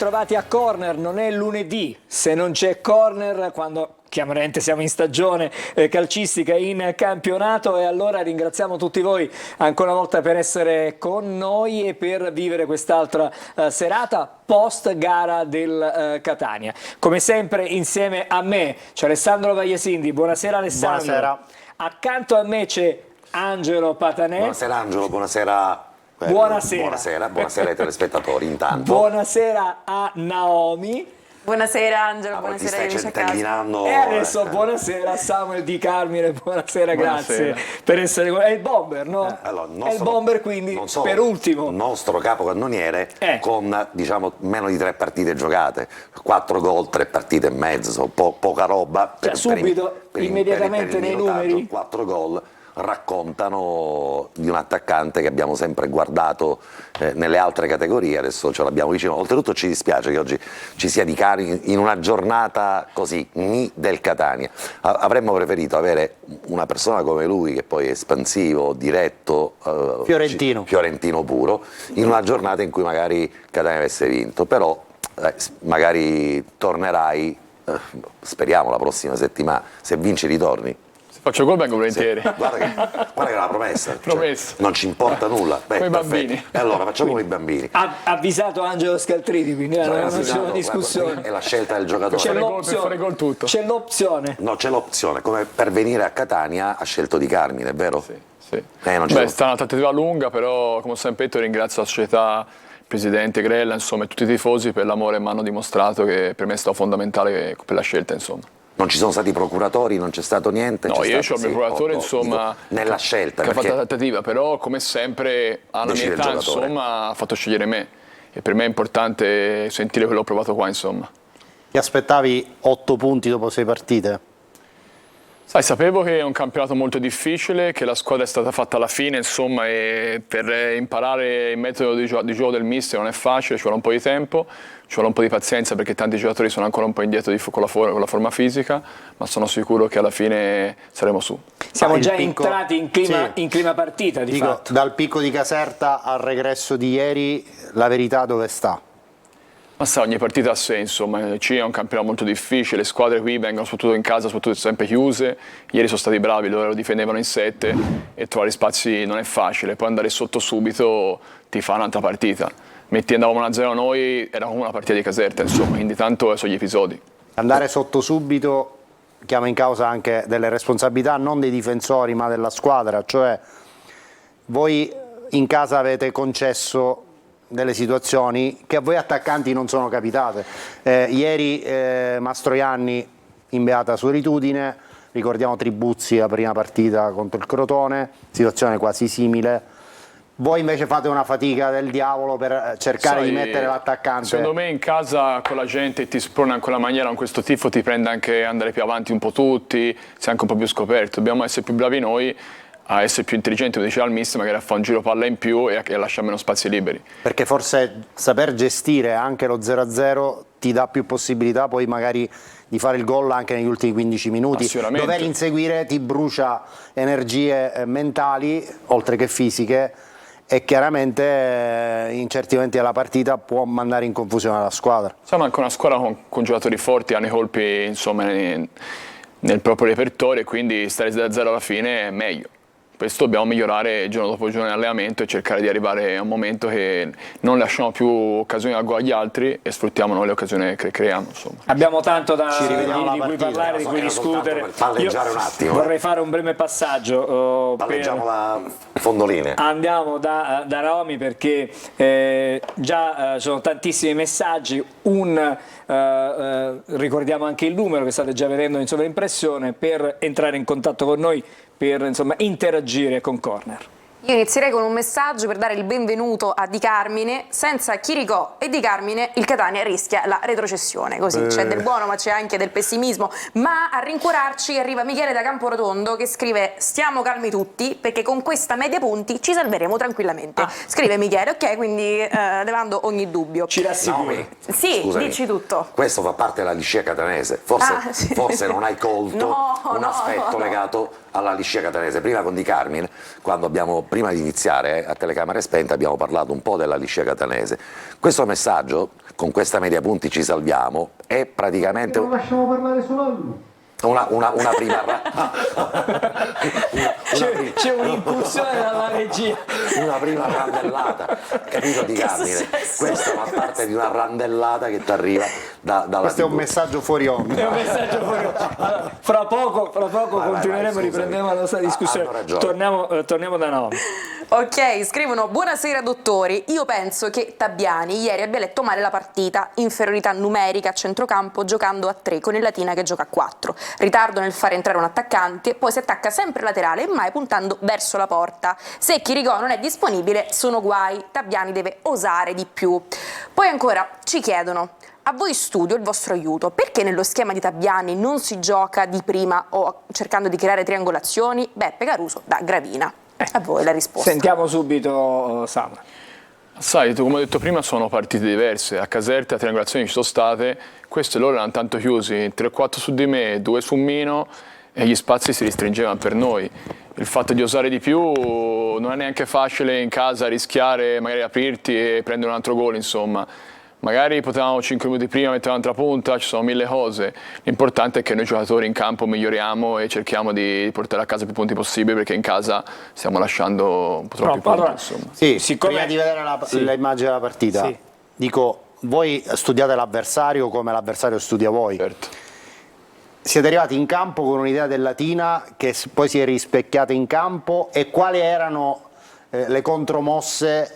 Trovati a Corner, non è lunedì se non c'è Corner, quando chiaramente siamo in stagione calcistica in campionato, e allora ringraziamo tutti voi ancora una volta per essere con noi e per vivere quest'altra serata post gara del Catania. Come sempre insieme a me c'è Alessandro Vagliasindi. Buonasera Alessandro. Buonasera. Accanto a me c'è Angelo Patanè. Buonasera Angelo, buonasera. Buonasera ai telespettatori intanto. Buonasera a Naomi. Buonasera Angelo, Ti buonasera stai amici a casa. centellinando. E adesso buonasera a Samuel Di Carmine, buonasera, grazie per essere con... È il bomber, no? Allora, è il bomber, quindi non solo, per ultimo. Il nostro capocannoniere con diciamo meno di 3 partite giocate, 4 gol, 3 partite e mezzo, poca roba. Cioè, subito, immediatamente nei numeri. 4 gol raccontano di un attaccante che abbiamo sempre guardato nelle altre categorie, adesso ce l'abbiamo vicino. Oltretutto ci dispiace che oggi ci sia Di Carmine in una giornata così del Catania. Avremmo preferito avere una persona come lui, che poi è espansivo, diretto, fiorentino puro, in una giornata in cui magari Catania avesse vinto, però magari tornerai, speriamo la prossima settimana, se vinci ritorni. Faccio gol, vengo volentieri. Guarda che è una promessa. Promessa. Cioè, non ci importa nulla. Come i bambini. E allora facciamo con i bambini. Ha avvisato Angelo Scaltrini, quindi non c'è una discussione. È la scelta del giocatore. C'è l'opzione. No, c'è l'opzione. Come per venire a Catania ha scelto Di Carmine, è vero? Sì. Non è stata una trattativa lunga, però come ho sempre detto ringrazio la società, il presidente Grella, insomma, e tutti i tifosi per l'amore che mi hanno dimostrato, che per me è stato fondamentale per la scelta, insomma. Non ci sono stati procuratori, non c'è stato niente? No, io ho il mio procuratore, insomma, dico, nella scelta. Che ha fatto la trattativa, però come sempre alla mia età, insomma, ha fatto scegliere me. E per me è importante sentire quello che ho provato qua, insomma. Ti aspettavi 8 punti dopo 6 partite? Sai, sapevo che è un campionato molto difficile, che la squadra è stata fatta alla fine, insomma, e per imparare il metodo di gioco del mister non è facile, ci vuole un po' di tempo, ci vuole un po' di pazienza, perché tanti giocatori sono ancora un po' indietro con la forma fisica, ma sono sicuro che alla fine saremo su. Siamo già entrati in clima partita, di fatto. Dal picco di Caserta al regresso di ieri, la verità dove sta? Ma sa, ogni partita ha sé, insomma, il C è un campionato molto difficile, le squadre qui vengono soprattutto in casa, soprattutto sempre chiuse, ieri sono stati bravi, loro lo difendevano in 7 e trovare spazi non è facile, poi andare sotto subito ti fa un'altra partita. Andavamo 1-0 noi, era come una partita di Caserta, insomma, quindi tanto sono gli episodi. Andare sotto subito chiama in causa anche delle responsabilità non dei difensori ma della squadra, cioè voi in casa avete concesso delle situazioni che a voi attaccanti non sono capitate. Ieri Mastroianni in beata solitudine, ricordiamo Tribuzzi la prima partita contro il Crotone, situazione quasi simile. Voi invece fate una fatica del diavolo per cercare di mettere l'attaccante. Secondo me in casa con la gente ti sprona in quella maniera, con questo tifo ti prende anche andare più avanti un po' tutti, sei anche un po' più scoperto, dobbiamo essere più bravi noi a essere più intelligenti, come diceva il mister, magari a fare un giro palla in più e a lasciare meno spazi liberi. Perché forse saper gestire anche lo 0-0 ti dà più possibilità poi magari di fare il gol anche negli ultimi 15 minuti. Dover inseguire ti brucia energie mentali, oltre che fisiche, e chiaramente in certi momenti della partita può mandare in confusione la squadra. Siamo anche una squadra con giocatori forti, hanno i colpi insomma, nel proprio repertorio, e quindi stare 0-0 alla fine è meglio. Questo dobbiamo migliorare giorno dopo giorno in allenamento e cercare di arrivare a un momento che non lasciamo più occasioni al gol agli altri e sfruttiamo noi le occasioni che creiamo. Insomma. Abbiamo tanto di cui parlare, di cui discutere. Palleggiare un attimo. Vorrei fare un breve passaggio. Palleggiamo la fondoline. Andiamo da Naomi, perché già sono tantissimi messaggi. Ricordiamo anche il numero che state già vedendo in sovraimpressione per entrare in contatto con noi, per insomma interagire con Corner. Io inizierei con un messaggio per dare il benvenuto a Di Carmine. Senza Chiricò e Di Carmine il Catania rischia la retrocessione. Così c'è del buono ma c'è anche del pessimismo. Ma a rincuorarci arriva Michele da Camporotondo, che scrive: stiamo calmi tutti perché con questa media punti ci salveremo tranquillamente. Scrive Michele, ok, quindi levando ogni dubbio. Ci rassicuri. Sì, scusami, dici tutto. Questo fa parte della liscia catanese. Forse non hai colto un aspetto legato alla liscia catanese. Prima con Di Carmine, prima di iniziare a telecamere spente, abbiamo parlato un po' della liscia catanese. Questo messaggio, con questa media punti ci salviamo, è praticamente... Non lasciamo parlare solo a lui. Una prima C'è un'impulsione dalla regia. una prima randellata, capito Di Carmine? Questa fa parte di una randellata che ti arriva dalla Questo è un TV. messaggio fuori onda. È un messaggio fuori. Allora, fra poco continueremo, vai, riprendiamo la nostra discussione. hanno ragione. Torniamo da Naomi. Ok, scrivono: buonasera dottori, io penso che Tabbiani ieri abbia letto male la partita, inferiorità numerica a centrocampo giocando a 3 con il Latina che gioca a 4, ritardo nel fare entrare un attaccante, poi si attacca sempre laterale e mai puntando verso la porta. Se Chiricò non è disponibile sono guai, Tabbiani deve osare di più. Poi ancora ci chiedono: a voi studio il vostro aiuto, perché nello schema di Tabbiani non si gioca di prima o cercando di creare triangolazioni? Beppe Caruso da Gravina. A voi la risposta. Sentiamo subito Sam. Sai, tu come ho detto prima sono partite diverse, a Caserta triangolazioni ci sono state, queste loro erano tanto chiusi, 3-4 su di me, 2 su Mino e gli spazi si ristringevano per noi. Il fatto di osare di più non è neanche facile in casa rischiare, magari aprirti e prendere un altro gol, insomma. Magari potevamo 5 minuti prima mettere un'altra punta, ci sono 1000 cose. L'importante è che noi giocatori in campo miglioriamo e cerchiamo di portare a casa più punti possibili, perché in casa stiamo lasciando un po' troppi punti. Allora, Insomma. Sì, siccome- prima di vedere l'immagine della partita, Sì. dico, voi studiate l'avversario come l'avversario studia voi. Certo. Siete arrivati in campo con un'idea del Latina che poi si è rispecchiata in campo, e quali erano le contromosse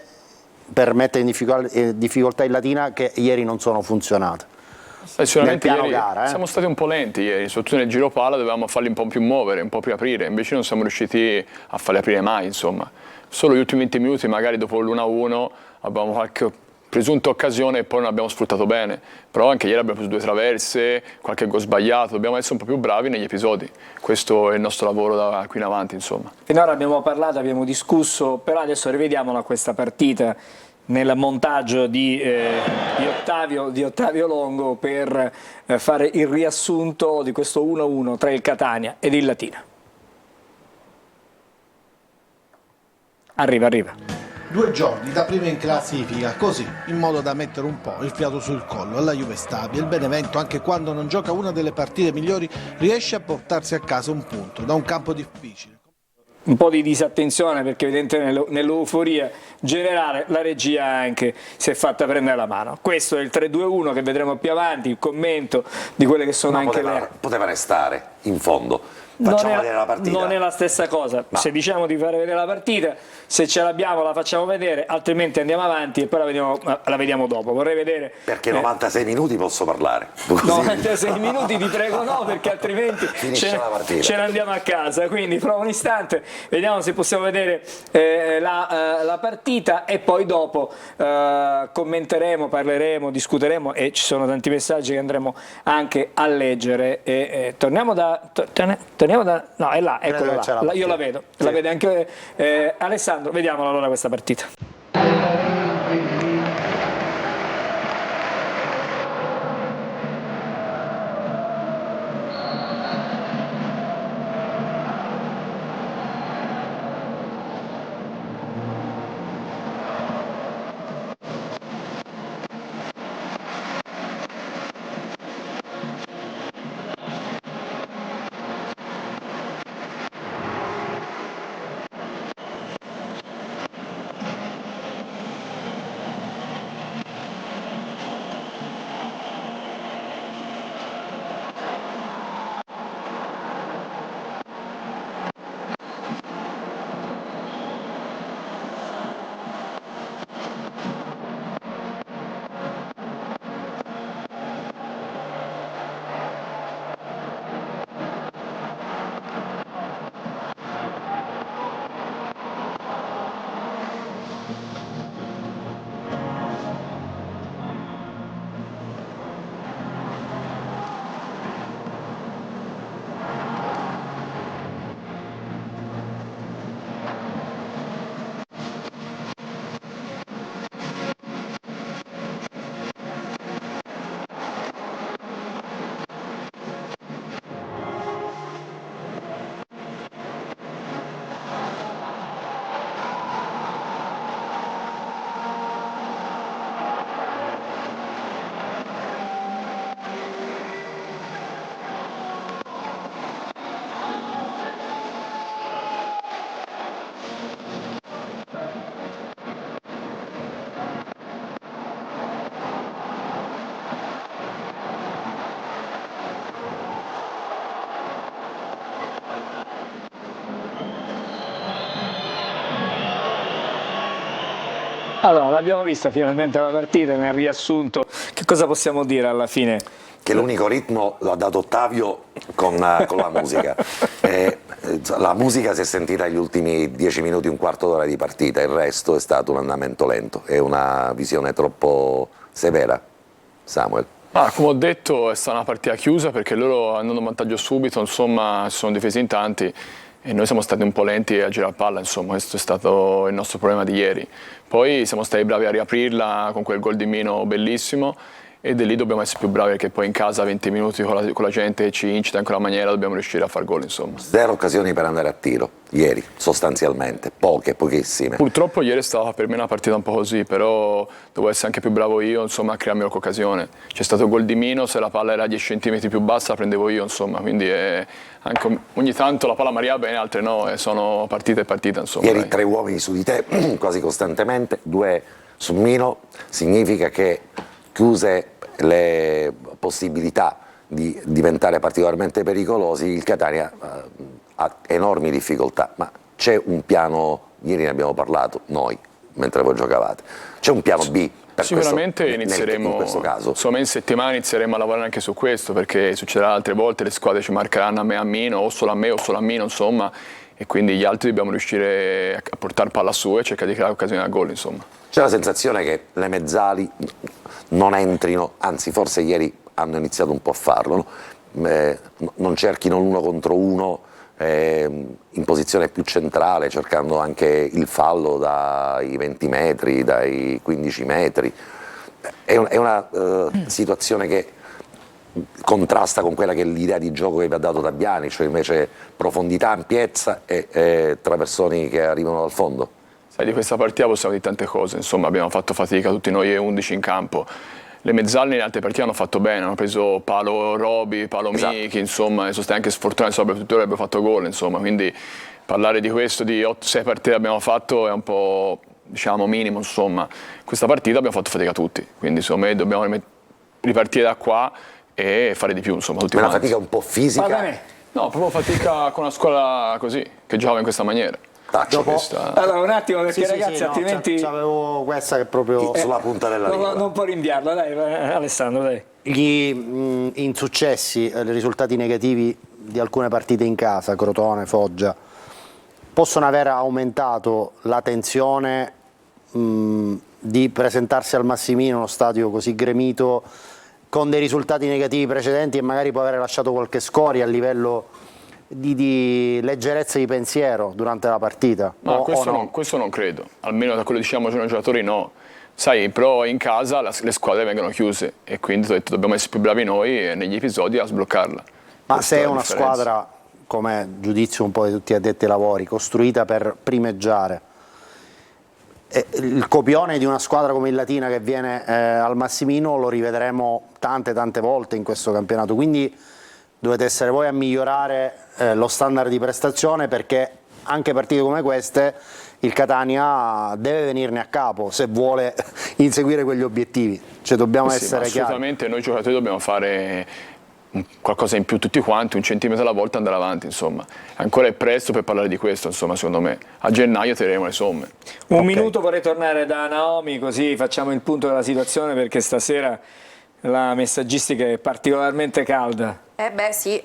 per mettere in difficoltà il Latina che ieri non sono funzionate? Sicuramente Nel piano ieri gara, siamo stati un po' lenti ieri, soprattutto nel giro palla dovevamo farli un po' più muovere, un po' più aprire, invece non siamo riusciti a farli aprire mai, insomma. Solo gli ultimi 20 minuti, magari dopo l'1-1, abbiamo qualche presunta occasione e poi non abbiamo sfruttato bene, però anche ieri abbiamo preso 2 traverse, qualche gol sbagliato, dobbiamo essere un po' più bravi negli episodi, questo è il nostro lavoro da qui in avanti, insomma. Finora abbiamo parlato, abbiamo discusso, però adesso rivediamola questa partita nel montaggio di Ottavio Longo per fare il riassunto di questo 1-1 tra il Catania ed il Latina. Arriva. 2 giorni da prima in classifica, così, in modo da mettere un po' il fiato sul collo alla Juve stabile. Il Benevento, anche quando non gioca una delle partite migliori, riesce a portarsi a casa un punto da un campo difficile. Un po' di disattenzione, perché evidentemente nell'euforia generale la regia anche si è fatta prendere la mano. Questo è il 3-2-1 che vedremo più avanti, il commento di quelle che sono anche le... Poteva restare in fondo. Facciamo vedere la partita. Non è la stessa cosa, No. se diciamo di fare vedere la partita, se ce l'abbiamo la facciamo vedere, altrimenti andiamo avanti e poi la vediamo dopo. Vorrei vedere... Perché 96 minuti posso parlare. Così. 96 minuti ti prego no, perché altrimenti Finisce la partita. ce ne andiamo a casa. Quindi fra un istante vediamo se possiamo vedere la partita e poi dopo commenteremo, parleremo, discuteremo, e ci sono tanti messaggi che andremo anche a leggere. Torniamo da... no, è là, Credo eccola che c'è la là. Io partita. la vedo, Sì. la vede anche Alessandro. Vediamo allora questa partita. Allora, l'abbiamo vista finalmente la partita, nel riassunto, che cosa possiamo dire alla fine? Che l'unico ritmo l'ha dato Ottavio con la musica. La musica si è sentita negli ultimi 10 minuti, un quarto d'ora di partita, il resto è stato un andamento lento, è una visione troppo severa, Samuel. Come ho detto, è stata una partita chiusa perché loro andando in vantaggio subito, insomma, si sono difesi in tanti e noi siamo stati un po' lenti a girare palla, insomma, questo è stato il nostro problema di ieri. Poi siamo stati bravi a riaprirla con quel gol di Mino bellissimo e da lì dobbiamo essere più bravi perché poi in casa 20 minuti con la gente ci incita in quella maniera, dobbiamo riuscire a far gol, insomma. 0 occasioni per andare a tiro, ieri, sostanzialmente, pochissime. Purtroppo ieri è stata per me una partita un po' così, però devo essere anche più bravo io, insomma, a crearmi qualche occasione. C'è stato il gol di Mino, se la palla era 10 cm più bassa la prendevo io, insomma, quindi anche ogni tanto la palla mi arriva bene, altre no, e sono partite e partite, insomma. Ieri 3 uomini su di te, quasi costantemente, 2 su Mino, significa che chiuse le possibilità di diventare particolarmente pericolosi, il Catania ha enormi difficoltà, ma c'è un piano, ieri ne abbiamo parlato noi, mentre voi giocavate, c'è un piano B per sicuramente questo, inizieremo, in questo caso. insomma in settimana inizieremo a lavorare anche su questo perché succederà altre volte, le squadre ci marcheranno a me a Mino, o solo a me o solo a Mino, insomma, e quindi gli altri dobbiamo riuscire a portare palla su e cercare di creare occasioni da gol, insomma. C'è la sensazione che le mezzali non entrino, anzi forse ieri hanno iniziato un po' a farlo, no? Non cerchino l'uno contro uno in posizione più centrale, cercando anche il fallo dai 20 metri, dai 15 metri. È una situazione che contrasta con quella che è l'idea di gioco che vi ha dato Dabbiani, cioè invece profondità, ampiezza e traversoni che arrivano dal fondo. Sai, di questa partita possiamo dire tante cose, insomma abbiamo fatto fatica tutti noi e 11 in campo. Le mezzali nelle altre partite hanno fatto bene, hanno preso palo Roby, palo Michi, insomma, sono stati anche sfortunati, soprattutto avrebbero fatto gol, insomma, quindi parlare di questo, di 8-6 partite che abbiamo fatto è un po', diciamo, minimo, insomma. Questa partita abbiamo fatto fatica tutti, quindi secondo me dobbiamo ripartire da qua e fare di più, insomma, tutti Una quanti. fatica un po' fisica. No, proprio fatica con una squadra così, che giocava in questa maniera. Allora un attimo perché Sì, ragazzi no, altrimenti c'avevo questa che proprio sulla punta della lingua. non può rinviarla, dai Alessandro, dai. gli insuccessi, i risultati negativi di alcune partite in casa, Crotone, Foggia, possono aver aumentato la tensione di presentarsi al Massimino, uno stadio così gremito, con dei risultati negativi precedenti e magari può aver lasciato qualche scoria a livello di leggerezza di pensiero durante la partita? Ma no? questo non credo, almeno da quello che diciamo noi giocatori no. Sai, però in casa le squadre vengono chiuse e quindi ho detto dobbiamo essere più bravi noi e negli episodi a sbloccarla. Ma Questa se è la una differenza. squadra, come giudizio un po' di tutti gli addetti ai lavori, costruita per primeggiare, il copione di una squadra come il Latina che viene al Massimino lo rivedremo tante volte in questo campionato, quindi dovete essere voi a migliorare lo standard di prestazione, perché anche partite come queste il Catania deve venirne a capo se vuole inseguire quegli obiettivi, cioè dobbiamo Sì, essere ma chiari. assolutamente noi giocatori dobbiamo fare qualcosa in più tutti quanti, 1 centimetro alla volta andare avanti, insomma. Ancora è presto per parlare di questo, insomma, secondo me. A gennaio tireremo le somme. Un minuto vorrei tornare da Naomi, così facciamo il punto della situazione, perché stasera la messaggistica è particolarmente calda. Beh sì,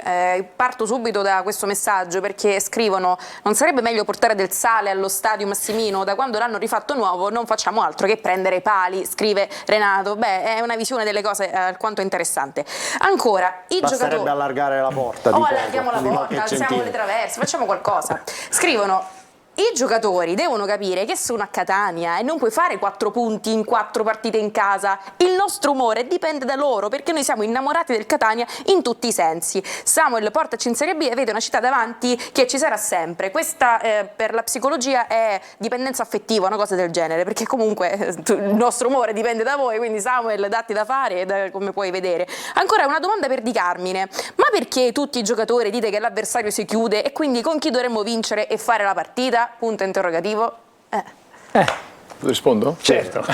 parto subito da questo messaggio perché scrivono: non sarebbe meglio portare del sale allo stadio Massimino? Da quando l'hanno rifatto nuovo non facciamo altro che prendere pali, scrive Renato. Beh, è una visione delle cose alquanto interessante. Ancora, i Basterebbe giocatori... allargare la porta. O allarghiamo la porta, alziamo le traverse, facciamo qualcosa. Scrivono: i giocatori devono capire che sono a Catania e non puoi fare 4 punti in 4 partite in casa. Il nostro umore dipende da loro, perché noi siamo innamorati del Catania in tutti i sensi. Samuel, portaci in Serie B e vede una città davanti che ci sarà sempre. Questa per la psicologia è dipendenza affettiva, una cosa del genere, perché comunque il nostro umore dipende da voi, quindi Samuel, datti da fare, come puoi vedere. Ancora una domanda per Di Carmine: ma perché tutti i giocatori dite che l'avversario si chiude e quindi con chi dovremmo vincere e fare la partita? Punto interrogativo. Rispondo? Certo.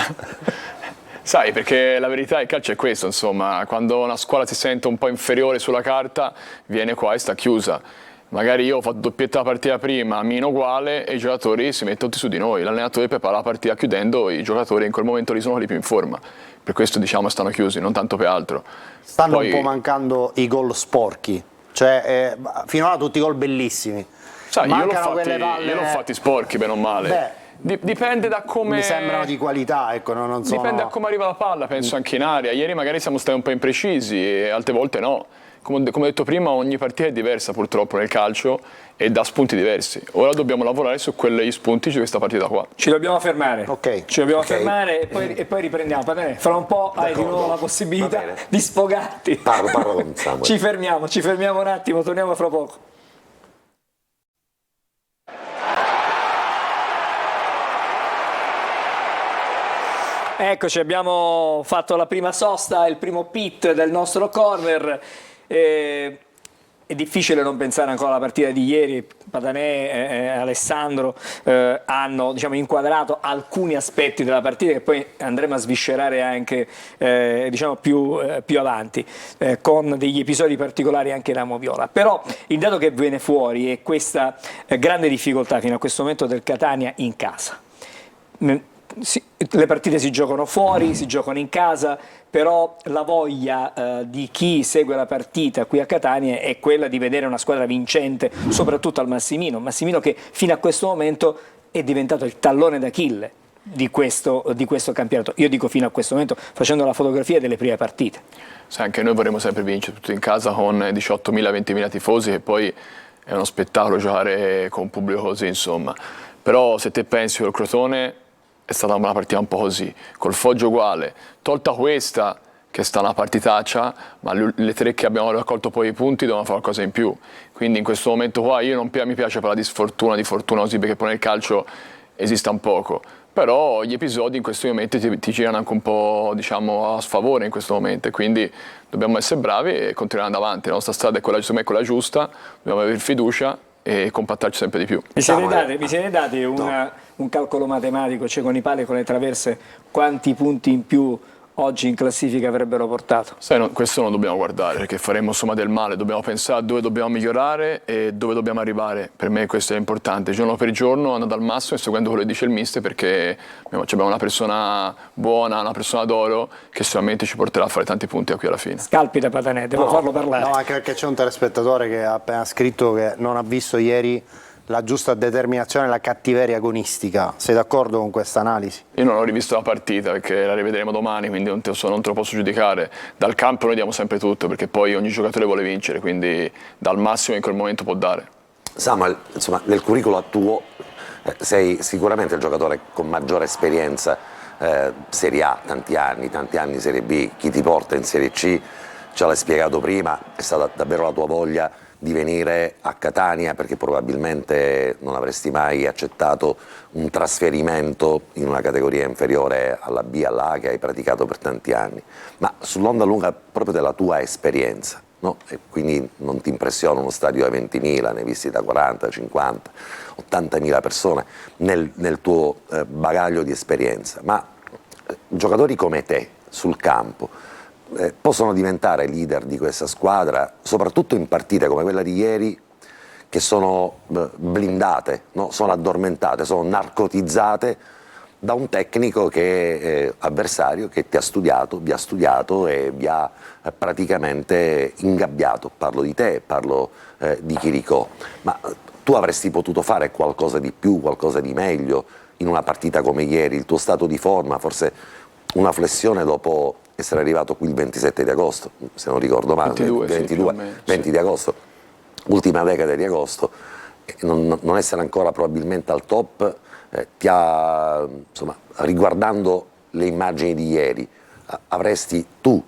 Sai, perché la verità del calcio è questo, insomma, quando una squadra si sente un po' inferiore sulla carta, viene qua e sta chiusa. magari io ho fatto doppietta la partita prima, meno uguale, e i giocatori si mettono tutti su di noi. L'allenatore prepara la partita chiudendo, i giocatori in quel momento lì sono quelli più in forma. Per questo diciamo stanno chiusi, non tanto per altro. Stanno Poi, un po' mancando i gol sporchi, cioè finora tutti i gol bellissimi. sai, io Mancano quelle palle- l'ho fatti sporchi, bene o male. Beh, Dipende da come... mi sembrano di qualità, ecco, non sono... Dipende da come arriva la palla, penso anche in aria. Ieri magari siamo stati un po' imprecisi e altre volte no. Come ho detto prima, ogni partita è diversa purtroppo nel calcio e dà spunti diversi. Ora dobbiamo lavorare su quegli spunti di questa partita qua. Ci dobbiamo fermare. Ok. Ci dobbiamo Ok. fermare e poi riprendiamo. Va bene? Fra un po' hai di D'accordo. nuovo la Va possibilità bene. di sfogarti. Parlo con Samuel. Ci fermiamo un attimo, torniamo fra poco. Eccoci, abbiamo fatto la prima sosta, il primo pit del nostro corner. È difficile non pensare ancora alla partita di ieri. Patanè e Alessandro hanno, diciamo, inquadrato alcuni aspetti della partita che poi andremo a sviscerare anche diciamo più avanti, con degli episodi particolari anche da Moviola. Però il dato che viene fuori è questa grande difficoltà fino a questo momento del Catania in casa. Le partite si giocano fuori, si giocano in casa, però la voglia di chi segue la partita qui a Catania è quella di vedere una squadra vincente, soprattutto al Massimino. Massimino che fino a questo momento è diventato il tallone d'Achille di questo campionato. Io dico fino a questo momento, facendo la fotografia delle prime partite. Sai, anche noi vorremmo sempre vincere, tutto in casa con 18.000-20.000 tifosi, che poi è uno spettacolo giocare con un pubblico così, insomma. Però se te pensi col Crotone è stata una partita un po' così, col Foggia uguale, tolta questa che è stata una partitaccia, ma le tre che abbiamo raccolto poi i punti devono fare qualcosa in più, quindi in questo momento qua io non mi piace parlare di sfortuna, di fortuna così, perché poi nel calcio esista un poco, però gli episodi in questi momenti ti girano anche un po', diciamo, a sfavore in questo momento, quindi dobbiamo essere bravi e continuare andare avanti. La nostra strada è quella, secondo me, quella giusta, dobbiamo avere fiducia e compattarci sempre di più. Mi siete dati un calcolo matematico, cioè con i pali e con le traverse, quanti punti in più oggi in classifica avrebbero portato? Sai, questo non dobbiamo guardare, perché faremo insomma del male, dobbiamo pensare a dove dobbiamo migliorare e dove dobbiamo arrivare. Per me questo è importante, giorno per giorno andando al massimo e seguendo quello che dice il mister, perché abbiamo una persona buona, una persona d'oro che sicuramente ci porterà a fare tanti punti qui alla fine. Scalpita Patanè, devo farlo parlare. No, anche perché c'è un telespettatore che ha appena scritto che non ha visto ieri la giusta determinazione e la cattiveria agonistica. Sei d'accordo con questa analisi? Io non ho rivisto la partita perché la rivedremo domani, quindi non te lo posso giudicare. Dal campo noi diamo sempre tutto, perché poi ogni giocatore vuole vincere, quindi dal massimo in quel momento può dare. Samuel, insomma, nel curriculum tuo sei sicuramente il giocatore con maggiore esperienza, Serie A, tanti anni Serie B, chi ti porta in Serie C, ce l'hai spiegato prima, è stata davvero la tua voglia di venire a Catania, perché probabilmente non avresti mai accettato un trasferimento in una categoria inferiore alla B, alla A, che hai praticato per tanti anni, ma sull'onda lunga proprio della tua esperienza, no? E quindi non ti impressiona uno stadio da 20.000, ne hai visti da 40, 50, 80.000 persone nel tuo bagaglio di esperienza, ma giocatori come te sul campo possono diventare leader di questa squadra, soprattutto in partite come quella di ieri, che sono blindate, no? Sono addormentate, sono narcotizzate da un tecnico avversario che ti ha studiato, vi ha studiato e vi ha praticamente ingabbiato. Parlo di te, parlo di Chiricò, ma tu avresti potuto fare qualcosa di più, qualcosa di meglio in una partita come ieri, il tuo stato di forma, forse una flessione dopo essere arrivato qui il 27 di agosto, se non ricordo male, 20 di agosto, ultima decade di agosto, non essere ancora probabilmente al top, ti ha, insomma, riguardando le immagini di ieri, avresti tu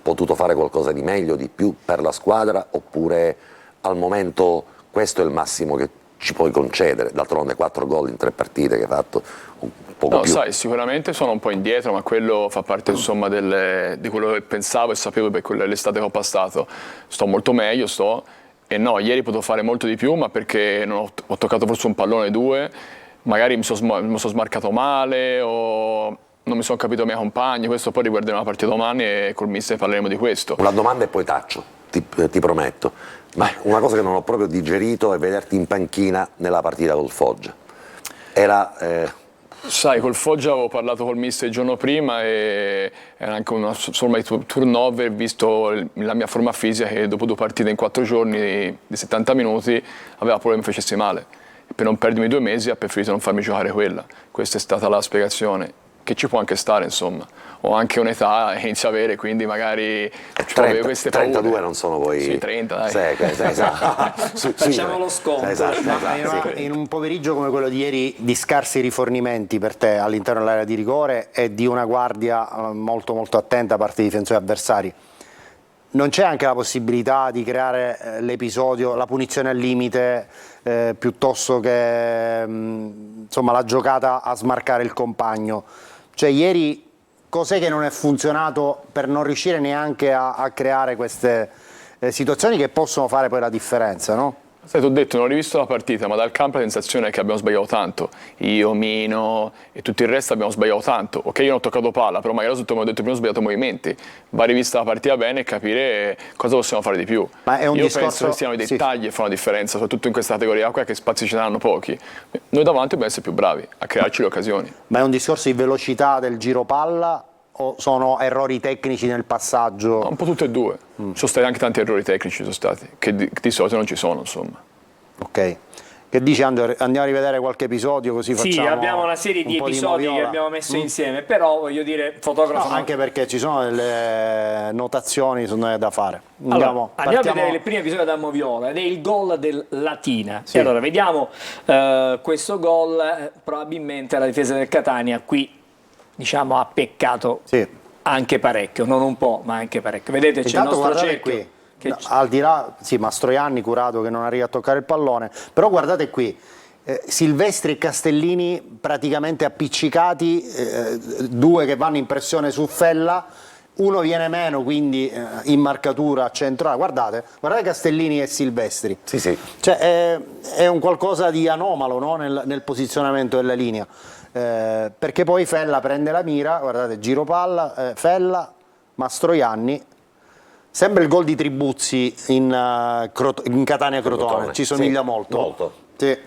potuto fare qualcosa di meglio, di più per la squadra, oppure al momento questo è il massimo che ci puoi concedere? D'altronde 4 gol in 3 partite che hai fatto, un poco più. Sai, sicuramente sono un po' indietro, ma quello fa parte insomma di quello che pensavo e sapevo per l'estate che ho passato. Sto molto meglio, e no, ieri potevo fare molto di più, ma perché non ho toccato forse un pallone 2, magari mi sono smarcato male o non mi sono capito i miei compagni. Questo poi riguarderemo la partita domani e col mister parleremo di questo. Una domanda e poi taccio, ti prometto. Ma una cosa che non ho proprio digerito è vederti in panchina nella partita col Foggia. Era... Sai, col Foggia avevo parlato col mister il giorno prima e era anche una forma di turnover, visto la mia forma fisica che dopo 2 partite in 4 giorni di 70 minuti aveva paura che mi facessi male. E per non perdermi 2 mesi ha preferito non farmi giocare quella. Questa è stata la spiegazione, che ci può anche stare, insomma. Ho anche un'età e inizio a avere, quindi magari avevo queste paure. 32 non sono poi... Sì, 30, dai. Facciamo lo sconto. In un pomeriggio come quello di ieri, di scarsi rifornimenti per te all'interno dell'area di rigore e di una guardia molto molto attenta da parte dei difensori avversari, non c'è anche la possibilità di creare l'episodio, la punizione al limite, piuttosto che insomma, la giocata a smarcare il compagno? Cioè ieri cos'è che non è funzionato per non riuscire neanche a creare queste situazioni che possono fare poi la differenza, no? Sai, ti ho detto, non ho rivisto la partita, ma dal campo la sensazione è che abbiamo sbagliato tanto. Io, Mino e tutto il resto abbiamo sbagliato tanto. Ok, io non ho toccato palla, però magari come ho detto prima ho sbagliato movimenti. Va rivista la partita bene e capire cosa possiamo fare di più. Ma è un io discorso... penso che siano i dettagli che fanno la differenza, soprattutto in questa categoria qua, che spazi ce ne hanno pochi. Noi davanti dobbiamo essere più bravi a crearci le occasioni. Ma è un discorso di velocità del giro palla o sono errori tecnici nel passaggio? Un po' tutte e due. Ci sono stati anche tanti errori tecnici, sono stati, che di solito non ci sono, insomma. Ok. Che dici, Angelo? Andiamo a rivedere qualche episodio così facciamo... Sì, abbiamo una serie di episodi che abbiamo messo insieme, però voglio dire, fotografo... No, anche perché ci sono delle notazioni da fare. Andiamo a vedere il primo episodio da Moviola ed è il gol del Latina. Sì. E allora vediamo questo gol, probabilmente la difesa del Catania qui diciamo ha peccato anche parecchio, non un po' ma anche parecchio. Vedete c'è il nostro cerchio qui. No, al di là, sì, Mastroianni curato che non arriva a toccare il pallone, però guardate qui, Silvestri e Castellini praticamente appiccicati, 2 che vanno in pressione su Fella, uno viene meno, quindi in marcatura centrale. Guardate Castellini e Silvestri. Sì, sì. Cioè, è un qualcosa di anomalo, no? nel posizionamento della linea, perché poi Fella prende la mira, guardate, giro palla, Fella, Mastroianni. Sembra il gol di Tribuzzi in Catania Crotone, ci somiglia molto. Molto. Sì.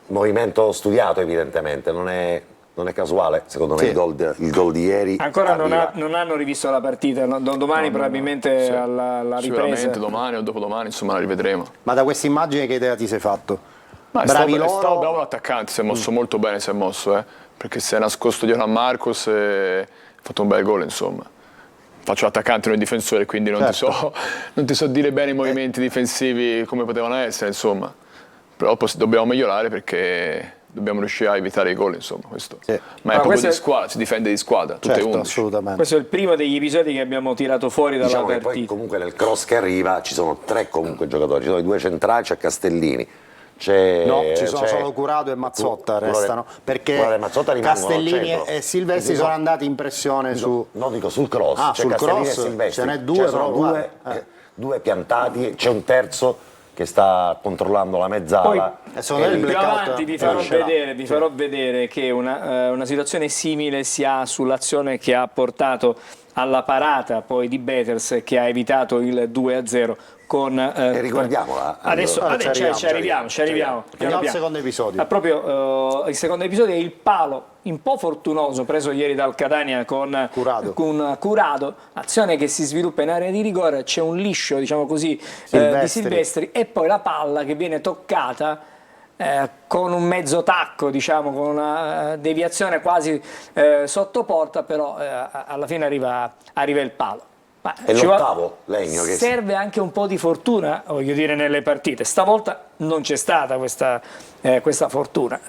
Movimento studiato evidentemente, non è casuale secondo me il gol di ieri. Ancora non hanno rivisto la partita, no? Domani probabilmente alla ripresa. Sicuramente domani o dopodomani insomma la rivedremo. Ma da questa immagine che idea ti sei fatto? Ma Bravi è stato loro. bravo l'attaccante, si è mosso molto bene, perché si è nascosto dietro a Marcos e ha fatto un bel gol insomma. Faccio l'attaccante, non il difensore, quindi non ti so dire bene i movimenti difensivi come potevano essere, insomma. Però dobbiamo migliorare perché dobbiamo riuscire a evitare i gol, insomma, questo. Sì. Ma è proprio di squadra, si difende di squadra, tutte 11. Assolutamente. Questo è il primo degli episodi che abbiamo tirato fuori dalla diciamo partita. Che poi comunque nel cross che arriva ci sono 3 comunque giocatori, ci sono i 2 centrali, c'è Castellini. No, ci sono solo Curado e Mazzotta restano, perché Castellini e Silvestri sono andati in pressione su... No, dico sul cross, sul Castellini cross e Silvestri. ce n'è 2, sono 2 piantati, c'è un terzo che sta controllando la mezzala. Poi, più avanti vi farò vedere che una situazione simile si ha sull'azione che ha portato alla parata poi di Beters che ha evitato il 2-0 con ricordiamola adesso ci arriviamo andiamo al secondo episodio. Proprio il secondo episodio è il palo un po' fortunoso preso ieri dal Catania con Curado, azione che si sviluppa in area di rigore, c'è un liscio diciamo così di Silvestri e poi la palla che viene toccata con un mezzo tacco, diciamo, con una deviazione quasi sotto porta, però alla fine arriva il palo. Ma è l'ottavo legno che serve anche un po' di fortuna, voglio dire, nelle partite. Stavolta non c'è stata questa fortuna.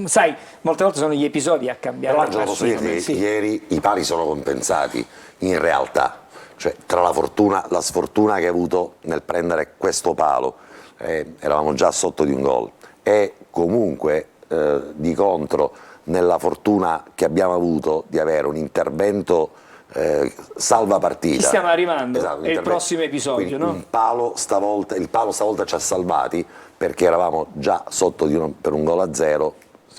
Sai, molte volte sono gli episodi a cambiare. Però Angelo, posso dirti, ieri i pali sono compensati, in realtà. Cioè, tra la sfortuna che hai avuto nel prendere questo palo, eravamo già sotto di un gol, e comunque di contro nella fortuna che abbiamo avuto di avere un intervento salva partita. Ci stiamo arrivando, esatto, è il prossimo episodio, no? Il palo stavolta ci ha salvati perché eravamo già sotto per un gol a 0,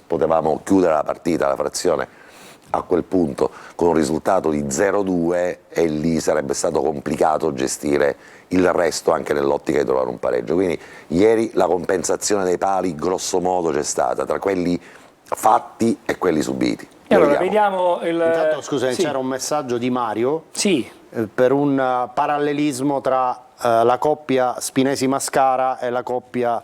potevamo chiudere la partita, la frazione a quel punto con un risultato di 0-2 e lì sarebbe stato complicato gestire il resto anche nell'ottica di trovare un pareggio. Quindi ieri la compensazione dei pali grosso modo c'è stata tra quelli fatti e quelli subiti. E allora vediamo il... Intanto scusami, sì. c'era un messaggio di Mario Sì, per un parallelismo tra la coppia Spinesi-Mascara e la coppia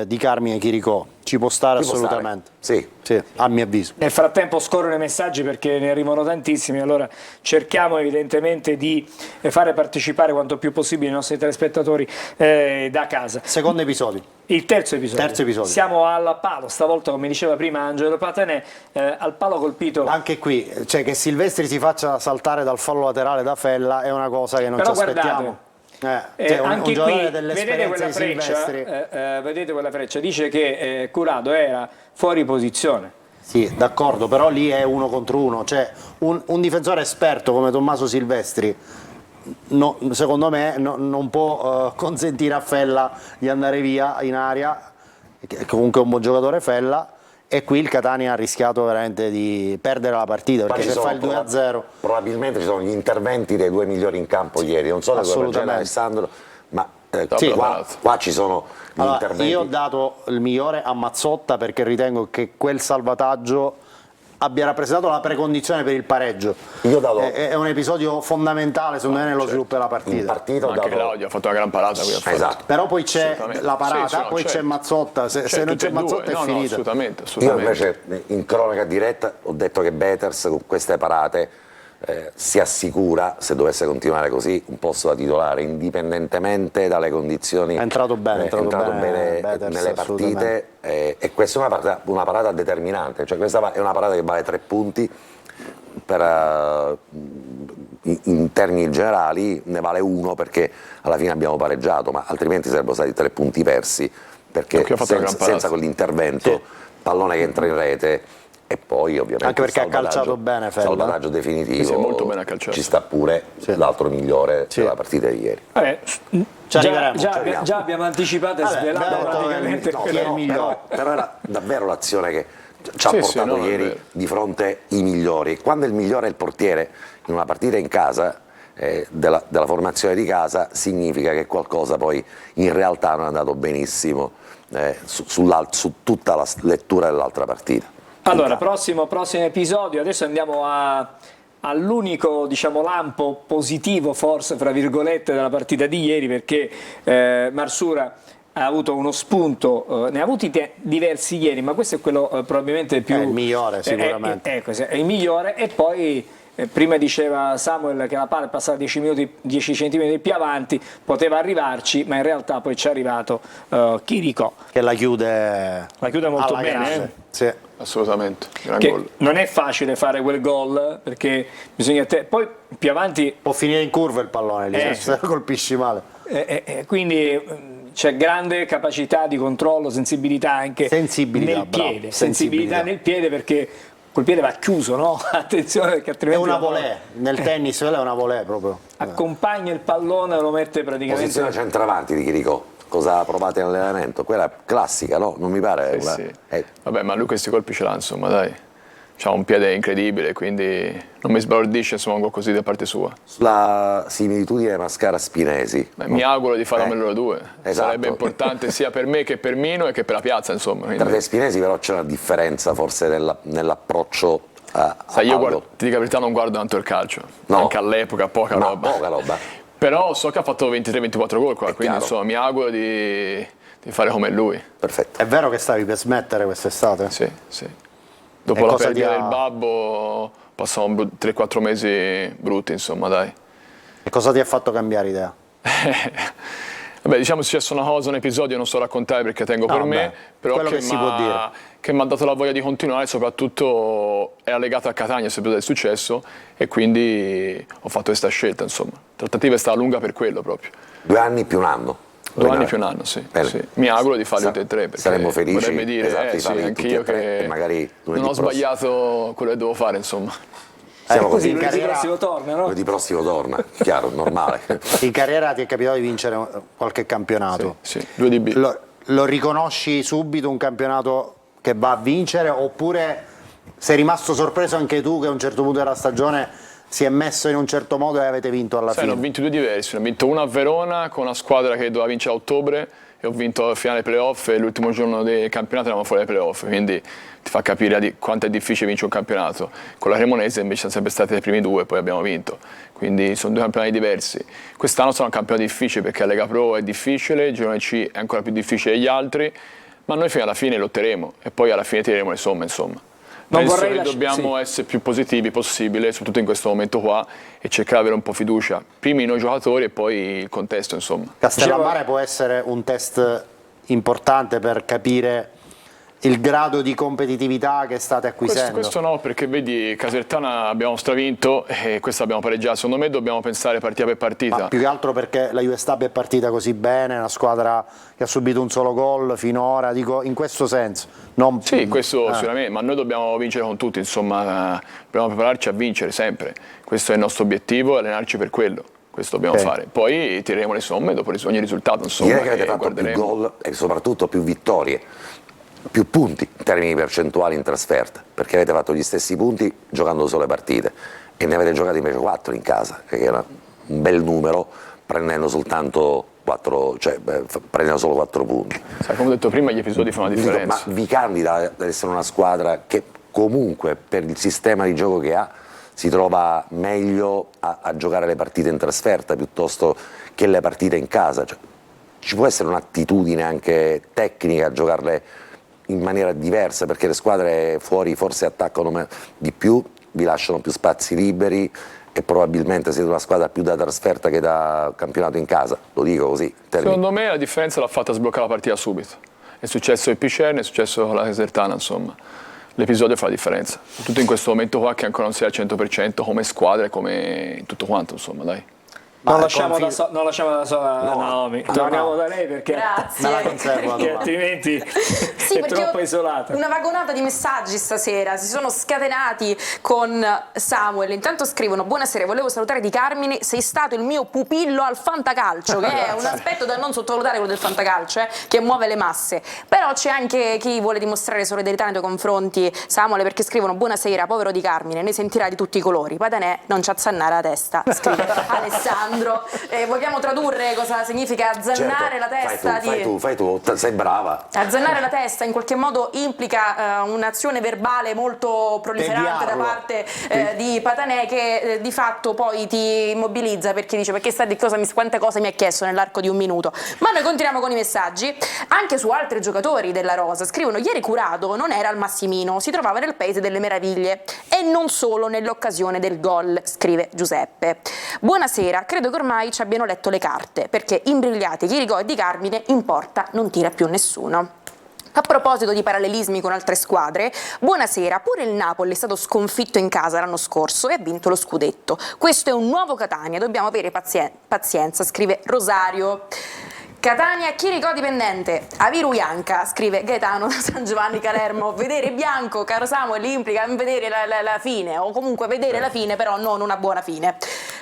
di Carmine Chiricò. Ci può stare Ci può assolutamente. stare. Sì. Sì, a mio avviso. nel frattempo scorrono i messaggi perché ne arrivano tantissimi, allora cerchiamo evidentemente di fare partecipare quanto più possibile i nostri telespettatori da casa. Secondo episodio. Il terzo episodio. Terzo episodio. Siamo al palo, stavolta come diceva prima Angelo Patanè, al palo colpito. Anche qui, cioè che Silvestri si faccia saltare dal fallo laterale da Fella è una cosa che non Però ci aspettiamo. Cioè, un anche giocatore qui dell'esperienza di Silvestri. vedete quella freccia, dice che Curado era fuori posizione. Sì, d'accordo, però lì è 1 contro 1, cioè un difensore esperto come Tommaso Silvestri secondo me non può consentire a Fella di andare via in aria, che comunque è un buon giocatore Fella, e qui il Catania ha rischiato veramente di perdere la partita, perché se fa il 2-0... Probabilmente ci sono gli interventi dei due migliori in campo ieri, non so se quello di Alessandro, ma Sì. qua ci sono gli Allora, interventi. io ho dato il migliore a Mazzotta perché ritengo che quel salvataggio abbia rappresentato la precondizione per il pareggio. Io ho dato- È un episodio fondamentale secondo me nello sviluppo della in partita. partita ho Anche dato... Claudio ha fatto una gran parata qui a fare. Esatto. Però poi c'è Assolutamente. la parata, Sì, sì, no, poi c'è certo. Mazzotta, se non tutti c'è e due. Mazzotta è No, no, finita. assolutamente, Io assolutamente. invece in cronaca diretta ho detto che Beters con queste parate si assicura, se dovesse continuare così, un posto da titolare indipendentemente dalle condizioni. È entrato bene, è entrato bene Beters, nelle partite e questa è una parata determinante, cioè questa è una parata che vale 3 punti in termini generali, ne vale 1 perché alla fine abbiamo pareggiato, ma altrimenti sarebbero stati 3 punti persi perché Perché ha fatto una gran parata. senza quell'intervento, pallone che entra in rete. E poi ovviamente Anche perché il ha calciato bene Fella. salvataggio definitivo, Sì, molto bene ha calciato. ci sta pure l'altro migliore della partita di ieri. Vabbè, Ci arriveremo, ci già abbiamo anticipato e Vabbè, svelato abbiamo detto praticamente che- quello. chi è il migliore. Però era davvero l'azione che ci ha Sì, portato sì, no, è ieri vero. di fronte i migliori. Quando il migliore è il portiere in una partita in casa, della formazione di casa, significa che qualcosa poi in realtà non è andato benissimo su tutta la lettura dell'altra partita. Allora, prossimo episodio, adesso andiamo all'unico, diciamo, lampo positivo, forse, fra virgolette, della partita di ieri, perché Marsura ha avuto uno spunto, ne ha avuti diversi ieri, ma questo è quello probabilmente più... È il migliore, sicuramente. Ecco, è il migliore, e poi... prima diceva Samuel che la palla è passata 10 centimetri più avanti, poteva arrivarci, ma in realtà poi ci è arrivato Chiricò. Che la chiude molto alla bene, grande. Sì. Assolutamente, gran che gol. non è facile fare quel gol, perché bisogna poi più avanti Può finire in curva il pallone lì, Eh. se colpisci male. quindi c'è grande capacità di controllo, sensibilità anche Sensibilità, nel bravo, piede, sensibilità. nel piede, perché quel piede va chiuso, no? Attenzione, perché È altrimenti una la palla volée, nel tennis quella è una volée proprio. accompagna il pallone e lo mette praticamente... Posizione centravanti di Chiricò, cosa provate in allenamento? Quella classica, no? Non mi pare Sì, una... sì. è- Vabbè, ma lui questi colpi ce l'ha, insomma, dai. C'ha un piede incredibile, quindi non mi sbalordisce, insomma, un gol così da parte sua. la similitudine Mascara-Spinesi. Beh, mi auguro di farlo loro due. Esatto. Sarebbe importante sia per me che per Mino e che per la piazza, insomma. Tra Quindi, te e Spinesi però c'è una differenza forse nell'approccio a sai, io Paolo. ti dico la verità, non guardo tanto il calcio. No. Anche all'epoca, poca No, roba. poca roba. Però so che ha fatto 23-24 gol qua, È quindi chiaro. insomma mi auguro di fare come lui. Perfetto. È vero che stavi per smettere quest'estate? Sì, sì. Dopo E la cosa perdita ti ha- del babbo passavamo 3-4 mesi brutti, insomma, dai. E cosa ti ha fatto cambiare idea? Vabbè, diciamo è successa una cosa, un episodio, non so raccontare perché tengo per No, me, beh, però quello che si può dire. che mi ha dato la voglia di continuare, soprattutto era legato a Catania, sempre del successo, e quindi ho fatto questa scelta, insomma. La trattativa è stata lunga per quello proprio. 2 anni più un anno. 2 anni più un anno, sì. Bene. Sì. Mi auguro di farli tutti e tre, perché Saremmo felici, vorrebbe dire, esatto, di sì, farli anche tutti io e tre, che e magari non lunedì ho sbagliato quello che devo fare, insomma. Siamo così, così in lunedì carriera. prossimo torna, no? Lunedì prossimo torna, chiaro, normale. In carriera ti è capitato di vincere qualche campionato? Sì, 2 DB. Lo riconosci subito un campionato che va a vincere oppure sei rimasto sorpreso anche tu che a un certo punto della stagione si è messo in un certo modo e avete vinto alla Sai, ne fine? ho vinti due diversi, ne ho vinto uno a Verona con una squadra che doveva vincere a ottobre e ho vinto la finale playoff e l'ultimo giorno del campionato eravamo fuori dai playoff, quindi ti fa capire quanto è difficile vincere un campionato. Con la Cremonese invece siamo sempre stati ai primi due, poi abbiamo vinto, quindi sono due campionati diversi. Quest'anno sarà un campionato difficile perché la Lega Pro è difficile, il girone C è ancora più difficile degli altri, ma noi fino alla fine lotteremo e poi alla fine tireremo le somme, insomma. Non Penso vorrei che dobbiamo essere più positivi possibile, soprattutto in questo momento qua, e cercare di avere un po' fiducia, prima i noi giocatori e poi il contesto, insomma. Castellammare può essere un test importante per capire il grado di competitività che state acquisendo. Questo no, perché vedi, Casertana abbiamo stravinto e questa abbiamo pareggiato. Secondo me dobbiamo pensare partita per partita. Ma più che altro perché la Juve Stabia è partita così bene, una squadra che ha subito un solo gol finora, dico in questo senso. Non... Sì, questo sicuramente, ma noi dobbiamo vincere con tutti, insomma, dobbiamo prepararci a vincere sempre. Questo è il nostro obiettivo, allenarci per quello. Questo dobbiamo fare. Poi tireremo le somme dopo ogni risultato, insomma. Direi che avete fatto più gol e soprattutto più vittorie, più punti in termini percentuali in trasferta, perché avete fatto gli stessi punti giocando solo le partite e ne avete giocati invece 4 in casa, che era un bel numero, prendendo soltanto 4, cioè prendendo solo 4 punti. Sai, come ho detto prima, gli episodi fanno la differenza. Ma vi candida ad essere una squadra che comunque per il sistema di gioco che ha si trova meglio a giocare le partite in trasferta piuttosto che le partite in casa? Cioè, ci può essere un'attitudine anche tecnica a giocarle in maniera diversa, perché le squadre fuori forse attaccano di più, vi lasciano più spazi liberi e probabilmente siete una squadra più da trasferta che da campionato in casa, lo dico così. Secondo me la differenza l'ha fatta sbloccare la partita subito. È successo il Picerno, è successo con la Casertana, insomma. L'episodio fa la differenza, soprattutto in questo momento qua che ancora non si è al 100% come squadra e come tutto quanto, insomma, dai. Non lasciamo da sola Naomi, torniamo da lei perché, Grazie. Me la conservo perché altrimenti Sì, è perché troppo isolata. una vagonata di messaggi stasera si sono scatenati con Samuel. Intanto scrivono: buonasera, volevo salutare Di Carmine, sei stato il mio pupillo al fantacalcio, che è un aspetto da non sottovalutare, quello del fantacalcio, che muove le masse. Però c'è anche chi vuole dimostrare solidarietà nei tuoi confronti, Samuel, perché scrivono: buonasera, povero Di Carmine, ne sentirà di tutti i colori, Patanè non ci azzannare la testa, scrive Alessandro. Vogliamo tradurre cosa significa azzannare la testa? Fai tu, sei brava. Azzannare la testa in qualche modo implica un'azione verbale molto proliferante da parte di Patanè, che di fatto poi ti immobilizza, perché dice: perché quante cose mi ha chiesto nell'arco di un minuto. Ma noi continuiamo con i messaggi anche su altri giocatori della Rosa. Scrivono: ieri Curado non era al Massimino, si trovava nel paese delle meraviglie e non solo nell'occasione del gol, scrive Giuseppe. Buonasera, credo che ormai ci abbiano letto le carte, perché imbrigliati Chirico e Di Carmine in porta non tira più nessuno. A proposito di parallelismi con altre squadre, buonasera, pure il Napoli è stato sconfitto in casa l'anno scorso e ha vinto lo scudetto. Questo è un nuovo Catania, dobbiamo avere pazienza, scrive Rosario. Catania, Chirico dipendente, Aviru Ianca, scrive Gaetano da San Giovanni Calermo. Vedere bianco, caro Samuel, implica vedere la fine, o comunque vedere la fine, però non una buona fine.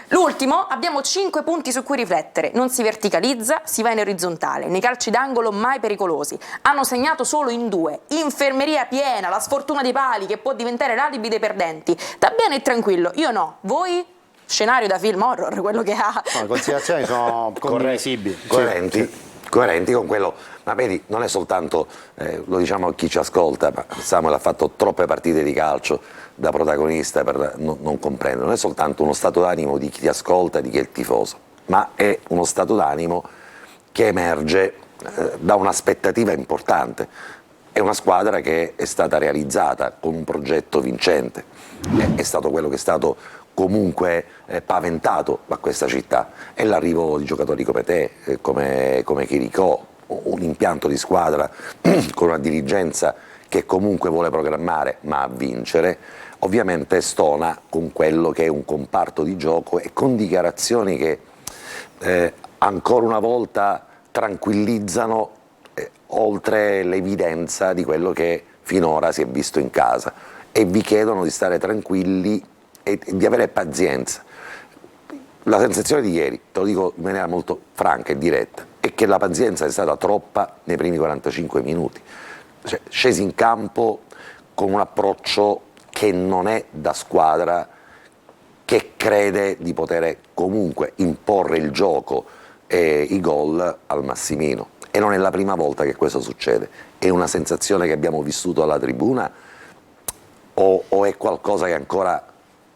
L'ultimo, abbiamo 5 punti su cui riflettere. Non si verticalizza, si va in orizzontale. Nei calci d'angolo mai pericolosi. Hanno segnato solo in 2. Infermeria piena, la sfortuna dei pali che può diventare l'alibi dei perdenti. Da bene e tranquillo, io no. Voi? Scenario da film horror, quello che ha. No, le considerazioni sono condivisibili. Coerenti con quello, ma vedi, non è soltanto, lo diciamo a chi ci ascolta, ma Samuel ha fatto troppe partite di calcio da protagonista per non comprendere, non è soltanto uno stato d'animo di chi ti ascolta e di chi è il tifoso, ma è uno stato d'animo che emerge da un'aspettativa importante. È una squadra che è stata realizzata con un progetto vincente, è stato quello che è stato comunque paventato a questa città, e l'arrivo di giocatori come te, come Chirico, un impianto di squadra con una dirigenza che comunque vuole programmare ma a vincere, ovviamente stona con quello che è un comparto di gioco e con dichiarazioni che ancora una volta tranquillizzano oltre l'evidenza di quello che finora si è visto in casa, e vi chiedono di stare tranquilli e di avere pazienza. La sensazione di ieri, te lo dico in maniera molto franca e diretta, è che la pazienza è stata troppa nei primi 45 minuti. Cioè, scesi in campo con un approccio che non è da squadra che crede di poter comunque imporre il gioco e i gol al Massimino. E non è la prima volta che questo succede. È una sensazione che abbiamo vissuto alla tribuna o è qualcosa che ancora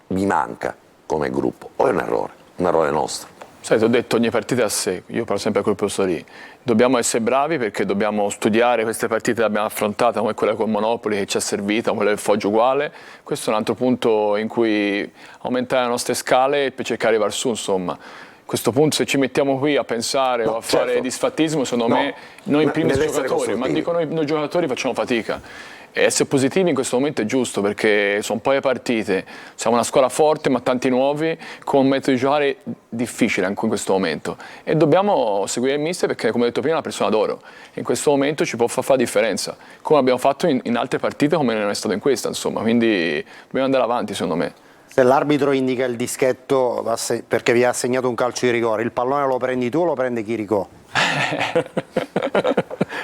mi manca come gruppo? O è un errore nostro? Sai, ti ho detto ogni partita è a sé, io parlo sempre a quel posto lì. Dobbiamo essere bravi perché dobbiamo studiare queste partite che abbiamo affrontate, come quella con Monopoli che ci è servita, quella del Foggia uguale. Questo è un altro punto in cui aumentare le nostre scale per cercare di arrivare su, insomma. A questo punto se ci mettiamo qui a pensare o a fare disfattismo, secondo me, noi in primis giocatori, ma dico noi giocatori facciamo fatica. E essere positivi in questo momento è giusto perché sono poi le partite, siamo una squadra forte ma tanti nuovi con un metodo di giocare difficile anche in questo momento e dobbiamo seguire il mister perché come ho detto prima è una persona d'oro e in questo momento ci può fare la differenza come abbiamo fatto in altre partite come non è stato in questa, insomma, quindi dobbiamo andare avanti secondo me. Se l'arbitro indica il dischetto perché vi ha assegnato un calcio di rigore, il pallone lo prendi tu o lo prende Chirico?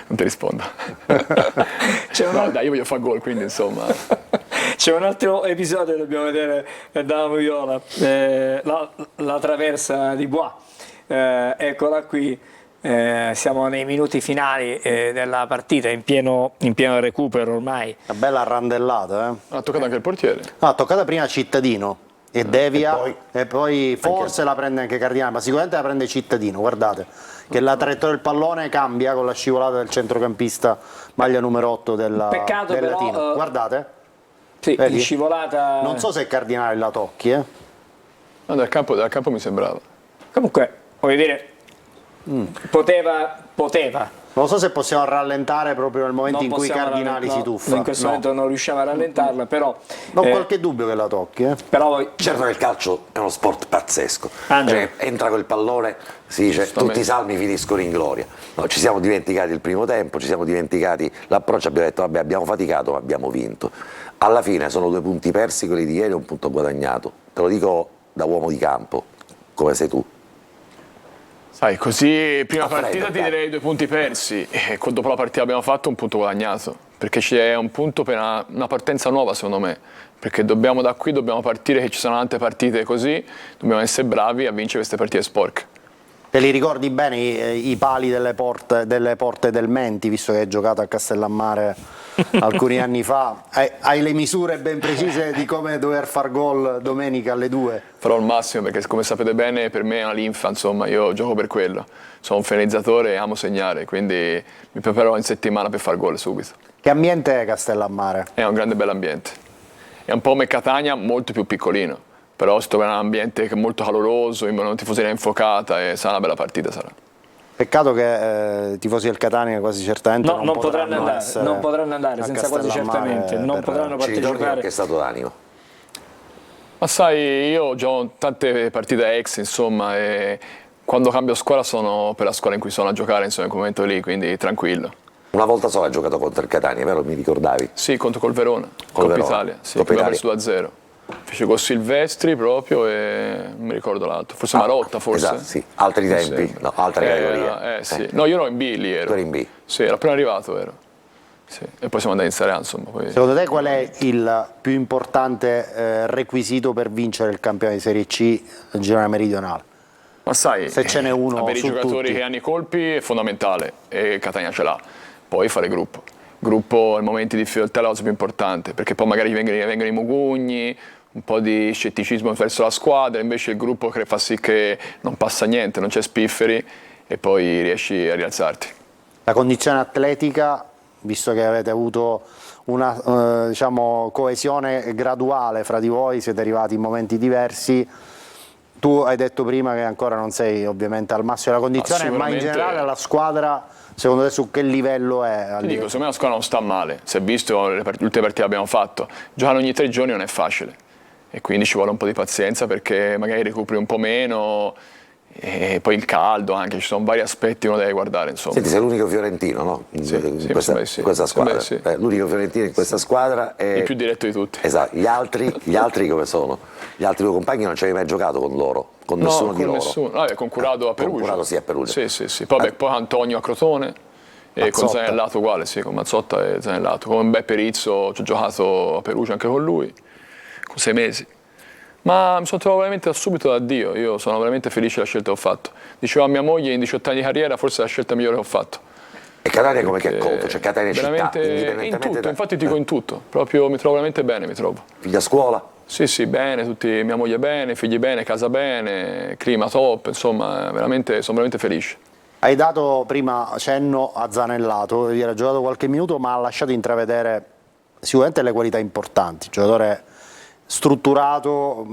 Non ti rispondo. No, dai, io voglio fare gol, quindi insomma. C'è un altro episodio che dobbiamo vedere da Viola, la traversa di Bois. Eccola qui, siamo nei minuti finali della partita, in pieno recupero ormai. Una bella randellata, Ha toccato anche il portiere. No, ha toccata prima Cittadino e devia e poi forse la prende anche Cardinale, ma sicuramente la prende Cittadino, guardate che la traiettoria del pallone cambia con la scivolata del centrocampista, maglia numero 8 del però, Latino, guardate. Sì, Vedi? di scivolata. Non so se Cardinale la tocchi, No, dal campo mi sembrava. Comunque, voglio dire, poteva. Non so se possiamo rallentare proprio nel momento in cui Cardinali si tuffa. In questo momento non riusciamo a rallentarla, però. Non ho qualche dubbio che la tocchi, Però Certo che il calcio è uno sport pazzesco. Angelo. Entra quel pallone, si dice tutti i salmi finiscono in gloria. No, ci siamo dimenticati il primo tempo, ci siamo dimenticati l'approccio, abbiamo detto vabbè abbiamo faticato ma abbiamo vinto. Alla fine sono 2 punti persi quelli di ieri e 1 punto guadagnato. Te lo dico da uomo di campo, come sei tu. Sai, così prima Freddo, partita ti dai. direi 2 punti persi e dopo la partita abbiamo fatto 1 punto guadagnato perché c'è un punto per una partenza nuova secondo me perché da qui dobbiamo partire che ci sono altre partite così, dobbiamo essere bravi a vincere queste partite sporche. Te li ricordi bene i pali delle porte del Menti, visto che hai giocato a Castellammare alcuni anni fa? Hai le misure ben precise di come dover far gol domenica alle 2? Farò il massimo perché come sapete bene per me è una linfa, insomma, io gioco per quello. Sono un finalizzatore e amo segnare, quindi mi preparerò in settimana per far gol subito. Che ambiente è Castellammare? È un grande bell'ambiente. È un po' come Catania, molto più piccolino. Però si trova in un ambiente che è molto caloroso, in una tifoseria infuocata e sarà una bella partita. Sarà. Peccato che tifosi del Catania quasi certamente non potranno andare a senza quasi certamente, non potranno Ci ritorni partecipare. che è stato d'animo. Ma sai, io gioco tante partite ex, insomma, e quando cambio squadra sono per la squadra in cui sono a giocare, insomma, in quel momento lì, quindi tranquillo. Una volta sola hai giocato contro il Catania, vero? Mi ricordavi? Sì, contro col Verona, Col Coppa Verona. Italia, sì, Coppa che abbiamo Italia. perso 2-0. Fece con Silvestri proprio e non mi ricordo l'altro, forse Marotta, forse. Esatto, sì. Altri Mi tempi, sembra. no, altre categorie. Sì. No, io ero in B lì, ero. Tu eri in B? Sì, ero appena arrivato, ero. Sì. E poi siamo andati in Serie A, insomma. Poi... Secondo te qual è il più importante requisito per vincere il campione di Serie C del girone meridionale? Ma sai, Se ce n'è uno avere i su giocatori tutti. che hanno i colpi è fondamentale e Catania ce l'ha. Poi fare gruppo. Gruppo nei momenti di difficoltà è la cosa più importante, perché poi magari vengono i mugugni, un po' di scetticismo verso la squadra, invece il gruppo che fa sì che non passa niente, non c'è spifferi e poi riesci a rialzarti. La condizione atletica, visto che avete avuto una diciamo, coesione graduale fra di voi, siete arrivati in momenti diversi, tu hai detto prima che ancora non sei ovviamente al massimo della condizione, ma in sicuramente- generale la squadra secondo te su che livello è? Ti dico, secondo me la squadra non sta male, si è visto le ultime partite che abbiamo fatto, giocare ogni 3 giorni non è facile e quindi ci vuole un po' di pazienza perché magari recuperi un po' meno e poi il caldo anche, ci sono vari aspetti che uno deve guardare, insomma. Senti, sei l'unico fiorentino, no? Sì, in mi questa, sembra di sì. in questa Mi sembra squadra. di sì. L'unico fiorentino in questa squadra è... Il più diretto di tutti. Esatto, gli altri come sono? Gli altri tuoi compagni non ci avevi mai giocato con loro, con nessuno No, di con loro. nessuno. Vabbè, con Curato a Perugia. Curato sì, a Perugia. Sì. Poi, poi Antonio a Crotone E con Mazzotta. Zanellato uguale, sì, con Mazzotta e Zanellato. Con Beppe Rizzo ci ho giocato a Perugia anche con lui, con 6 mesi. Ma mi sono trovato veramente da subito da Dio, io sono veramente felice della scelta che ho fatto. Dicevo a mia moglie, in 18 anni di carriera, forse è la scelta migliore che ho fatto. E Catania come che ha accolto? Cioè Catania città, veramente in indipendentemente tutto, infatti dico in tutto, proprio mi trovo veramente bene, mi trovo. Figli a scuola? Sì, sì, bene, mia moglie bene, figli bene, casa bene, clima top, insomma, veramente, sono veramente felice. Hai dato prima cenno a Zanellato, vi era giocato qualche minuto, ma ha lasciato intravedere sicuramente le qualità importanti. Giocatore strutturato,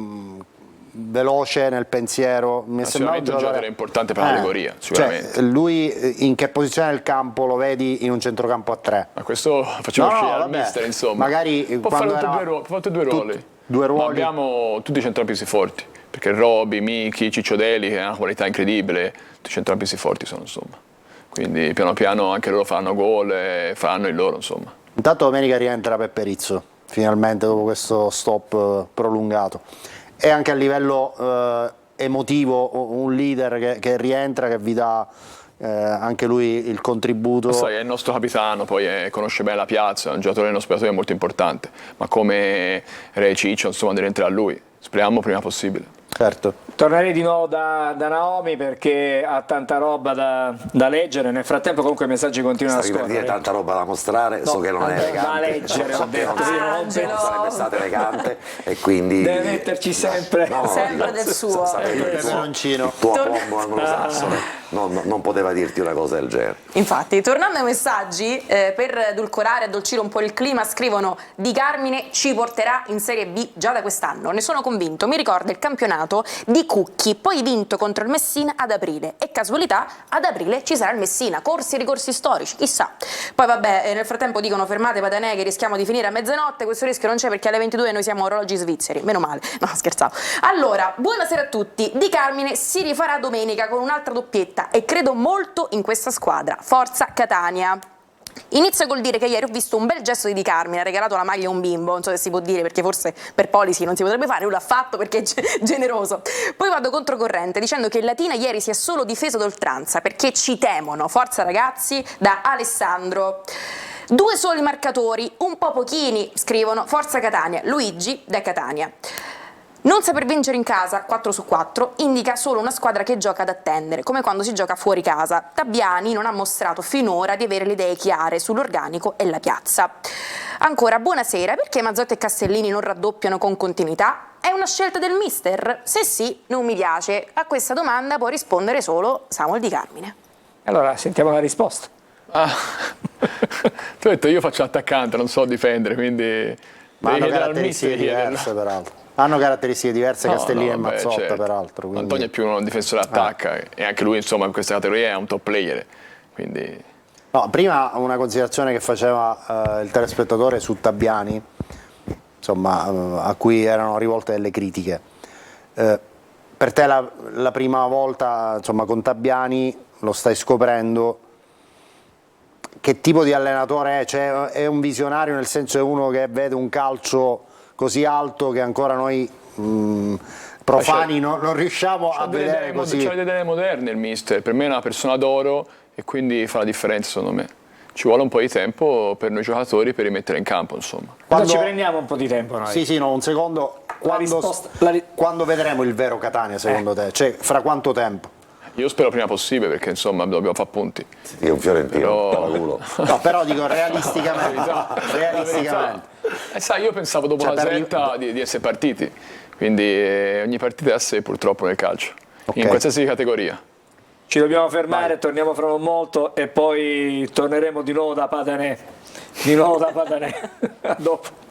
veloce nel pensiero. Mi è sembrato Sicuramente un giocatore importante per la categoria, sicuramente. Cioè, lui in che posizione del campo lo vedi in un centrocampo a 3? Ma questo facciamo No, uscire al vabbè, mister, insomma. magari può quando fare era- tutti e due ruoli. Due ruoli. Ma abbiamo tutti i centrocampisti forti, perché Roby, Miki, Ciccio Deli, che ha una qualità incredibile, tutti i centrocampisti forti sono, insomma. Quindi piano piano anche loro faranno gol e faranno il loro, insomma. Intanto domenica rientra Peppe Rizzo, finalmente dopo questo stop prolungato. E anche a livello emotivo un leader che rientra, che vi dà anche lui il contributo. Sai, è il nostro capitano, poi conosce bene la piazza, è un giocatore dello spogliatoio molto importante, ma come Re Ciccio, insomma, deve entrare a lui. Speriamo prima possibile. Certo. Tornerei di nuovo da Naomi perché ha tanta roba da leggere. Nel frattempo comunque i messaggi continuano a Stavi per dire scorrere. tanta roba da mostrare, so che non è elegante. da leggere, ho detto, sì, non Angelo. non sarebbe stato elegante e quindi Deve metterci sempre. Sempre del suo. sapevo che peperoncino. il tuo plombo anglosassone non poteva dirti una cosa del genere. Infatti, tornando ai messaggi, per edulcorare e addolcire un po' il clima, scrivono: Di Carmine ci porterà in Serie B già da quest'anno, ne sono convinto, mi ricorda il campionato di Cucchi, poi vinto contro il Messina ad aprile, e casualità, ad aprile ci sarà il Messina, corsi e ricorsi storici, chissà. Poi vabbè, nel frattempo dicono: fermate Patanè che rischiamo di finire a mezzanotte, questo rischio non c'è perché alle 22 noi siamo orologi svizzeri, meno male, no scherzavo. Allora, buonasera a tutti, Di Carmine si rifarà domenica con un'altra doppietta e credo molto in questa squadra, forza Catania. Inizio col dire che ieri ho visto un bel gesto di Carmine, ha regalato la maglia a un bimbo, non so se si può dire perché forse per policy non si potrebbe fare, lui l'ha fatto perché è generoso. Poi vado controcorrente dicendo che il Latina ieri si è solo difeso d'oltranza perché ci temono, forza ragazzi, da Alessandro. 2 soli marcatori, un po' pochini, scrivono, forza Catania, Luigi da Catania. Non saper vincere in casa 4 su 4 indica solo una squadra che gioca ad attendere, come quando si gioca fuori casa. Tabbiani non ha mostrato finora di avere le idee chiare sull'organico e la piazza. Ancora, buonasera, perché Mazzotti e Castellini non raddoppiano con continuità? È una scelta del mister? Se sì, non mi piace. A questa domanda può rispondere solo Samuel Di Carmine. Allora, sentiamo la risposta. Ti ho detto, io faccio l'attaccante, non so difendere, quindi Ma devi hanno chiedere al caratteristiche mister di chiederlo. diverse peraltro. Hanno caratteristiche diverse Castellini e vabbè, Mazzotta certo. peraltro. Quindi... Antonio è più un difensore attacca e anche lui insomma in questa categoria è un top player, quindi No, prima una considerazione che faceva il telespettatore su Tabbiani, insomma, a cui erano rivolte delle critiche. Per te la prima volta, insomma, con Tabbiani lo stai scoprendo. Che tipo di allenatore è? Cioè, è un visionario, nel senso è uno che vede un calcio così alto che ancora noi profani non riusciamo a vedere così. c'ha delle idee moderne il mister, per me è una persona d'oro e quindi fa la differenza secondo me. Ci vuole un po' di tempo per noi giocatori per rimettere in campo, insomma. Quando ci prendiamo un po' di tempo noi. Sì, no, un secondo. risposta- Quando vedremo il vero Catania, secondo te? Cioè, fra quanto tempo? Io spero prima possibile perché insomma dobbiamo fare punti. Io un fiorentino, Però- culo. No, però dico realisticamente. realisticamente. Sai, io pensavo dopo Cioè, la per- Z di essere partiti, quindi ogni partita è a sé purtroppo nel calcio, in Ok. qualsiasi categoria. Ci dobbiamo fermare, torniamo fra non molto e poi torneremo di nuovo da Patanè. Di nuovo da Patanè. A dopo.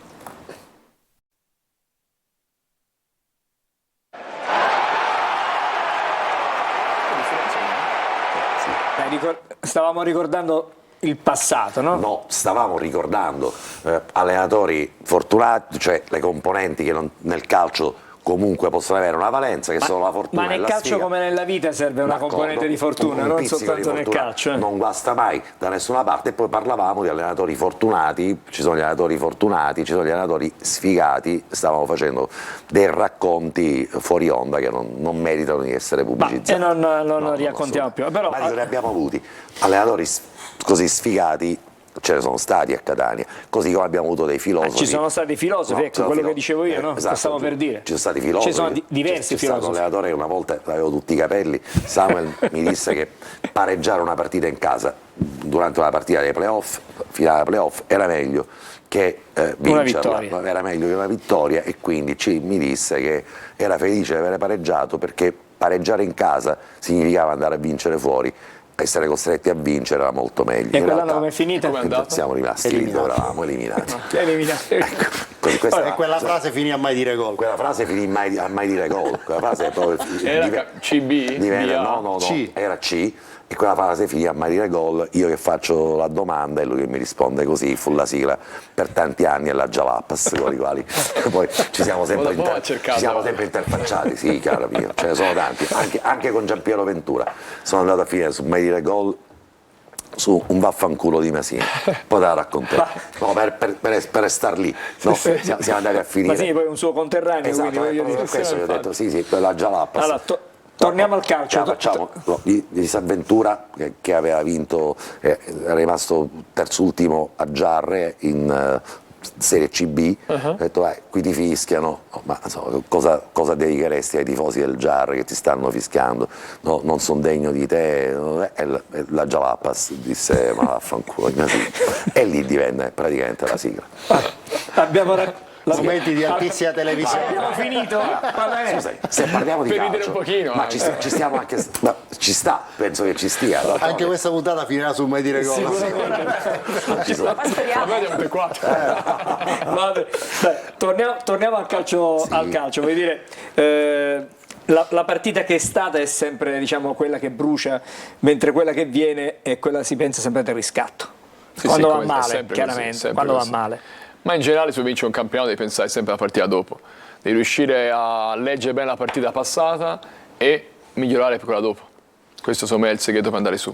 Stavamo ricordando il passato, no? No, stavamo ricordando allenatori fortunati, cioè le componenti che nel calcio comunque possono avere una valenza che sono la fortuna Ma e nel la calcio sfiga. come nella vita serve una D'accordo, componente di fortuna, un non pizzico soltanto di nel fortuna calcio. non guasta mai da nessuna parte. E poi parlavamo di allenatori fortunati, ci sono gli allenatori fortunati, ci sono gli allenatori sfigati, stavamo facendo dei racconti fuori onda che non meritano di essere pubblicizzati. E non No, raccontiamo più. Però, ma ne abbiamo avuti allenatori così sfigati, ce ne sono stati a Catania, così come abbiamo avuto dei filosofi. ci sono stati filosofi, ecco quello che dicevo io, no? Esatto, Che stavo per dire. ci sono stati filosofi, Ci sono diversi c'è stato un filosofi. allenatore che una volta avevo tutti i capelli, Samuel mi disse che pareggiare una partita in casa durante una partita dei playoff, finale dei playoff, era meglio che vincerla, vittoria. era meglio che una vittoria, e quindi mi disse che era felice di avere pareggiato perché pareggiare in casa significava andare a vincere fuori. Essere costretti a vincere era molto meglio. E In quell'anno realtà, come è finita? Come è andato? siamo rimasti lì dove eravamo eliminati. Eliminati. Così, E quella frase finì a mai dire gol. quella frase finì a mai dire gol. Quella frase è proprio Era CB? no, C. era C. E quella frase finì a mai dire gol. Io che faccio la domanda e lui che mi risponde così. Fu la sigla per tanti anni alla Jalapas, con i quali poi ci siamo sempre, interfacciati. Sì, chiaro mio, ce ne sono tanti, anche con Giampiero Ventura. Sono andato a finire su mai dire gol, su un vaffanculo di Masini, poi te la racconterò, no, per star lì, no? Siamo andati a finire. Masini poi è un suo conterraneo, Esatto, quindi voglio dire. questo gli ho detto, sì, quella Jalapas. Allora, torniamo al calcio. Facciamo di Disavventura che aveva vinto, era rimasto terzultimo a Giarre in Serie CB. Ho detto qui ti fischiano, ma insomma, cosa dedicheresti ai tifosi del Giarre che ti stanno fischiando? No, non sono degno di te. E la Jalapas disse ma vaffanculo, e lì divenne praticamente la sigla. Abbiamo Momenti di altissima televisione. Abbiamo finito? Scusa, se parliamo di Per ridere calcio, un pochino, ma ci stiamo anche, ma ci sta, penso che ci stia. Anche questa puntata finirà su mai dire gol. Ci sono. Ma speriamo. Vabbè, abbiamo te qua. Vabbè, dai, torniamo al calcio, voglio dire, la partita che è stata è sempre, diciamo, quella che brucia, mentre quella che viene è quella si pensa sempre del riscatto. Sì, quando sì, va è male, sempre chiaramente, così, sempre quando va così. male. Ma in generale, se vinci un campionato devi pensare sempre alla partita dopo, devi riuscire a leggere bene la partita passata e migliorare per quella dopo. Questo secondo me è il segreto per andare su.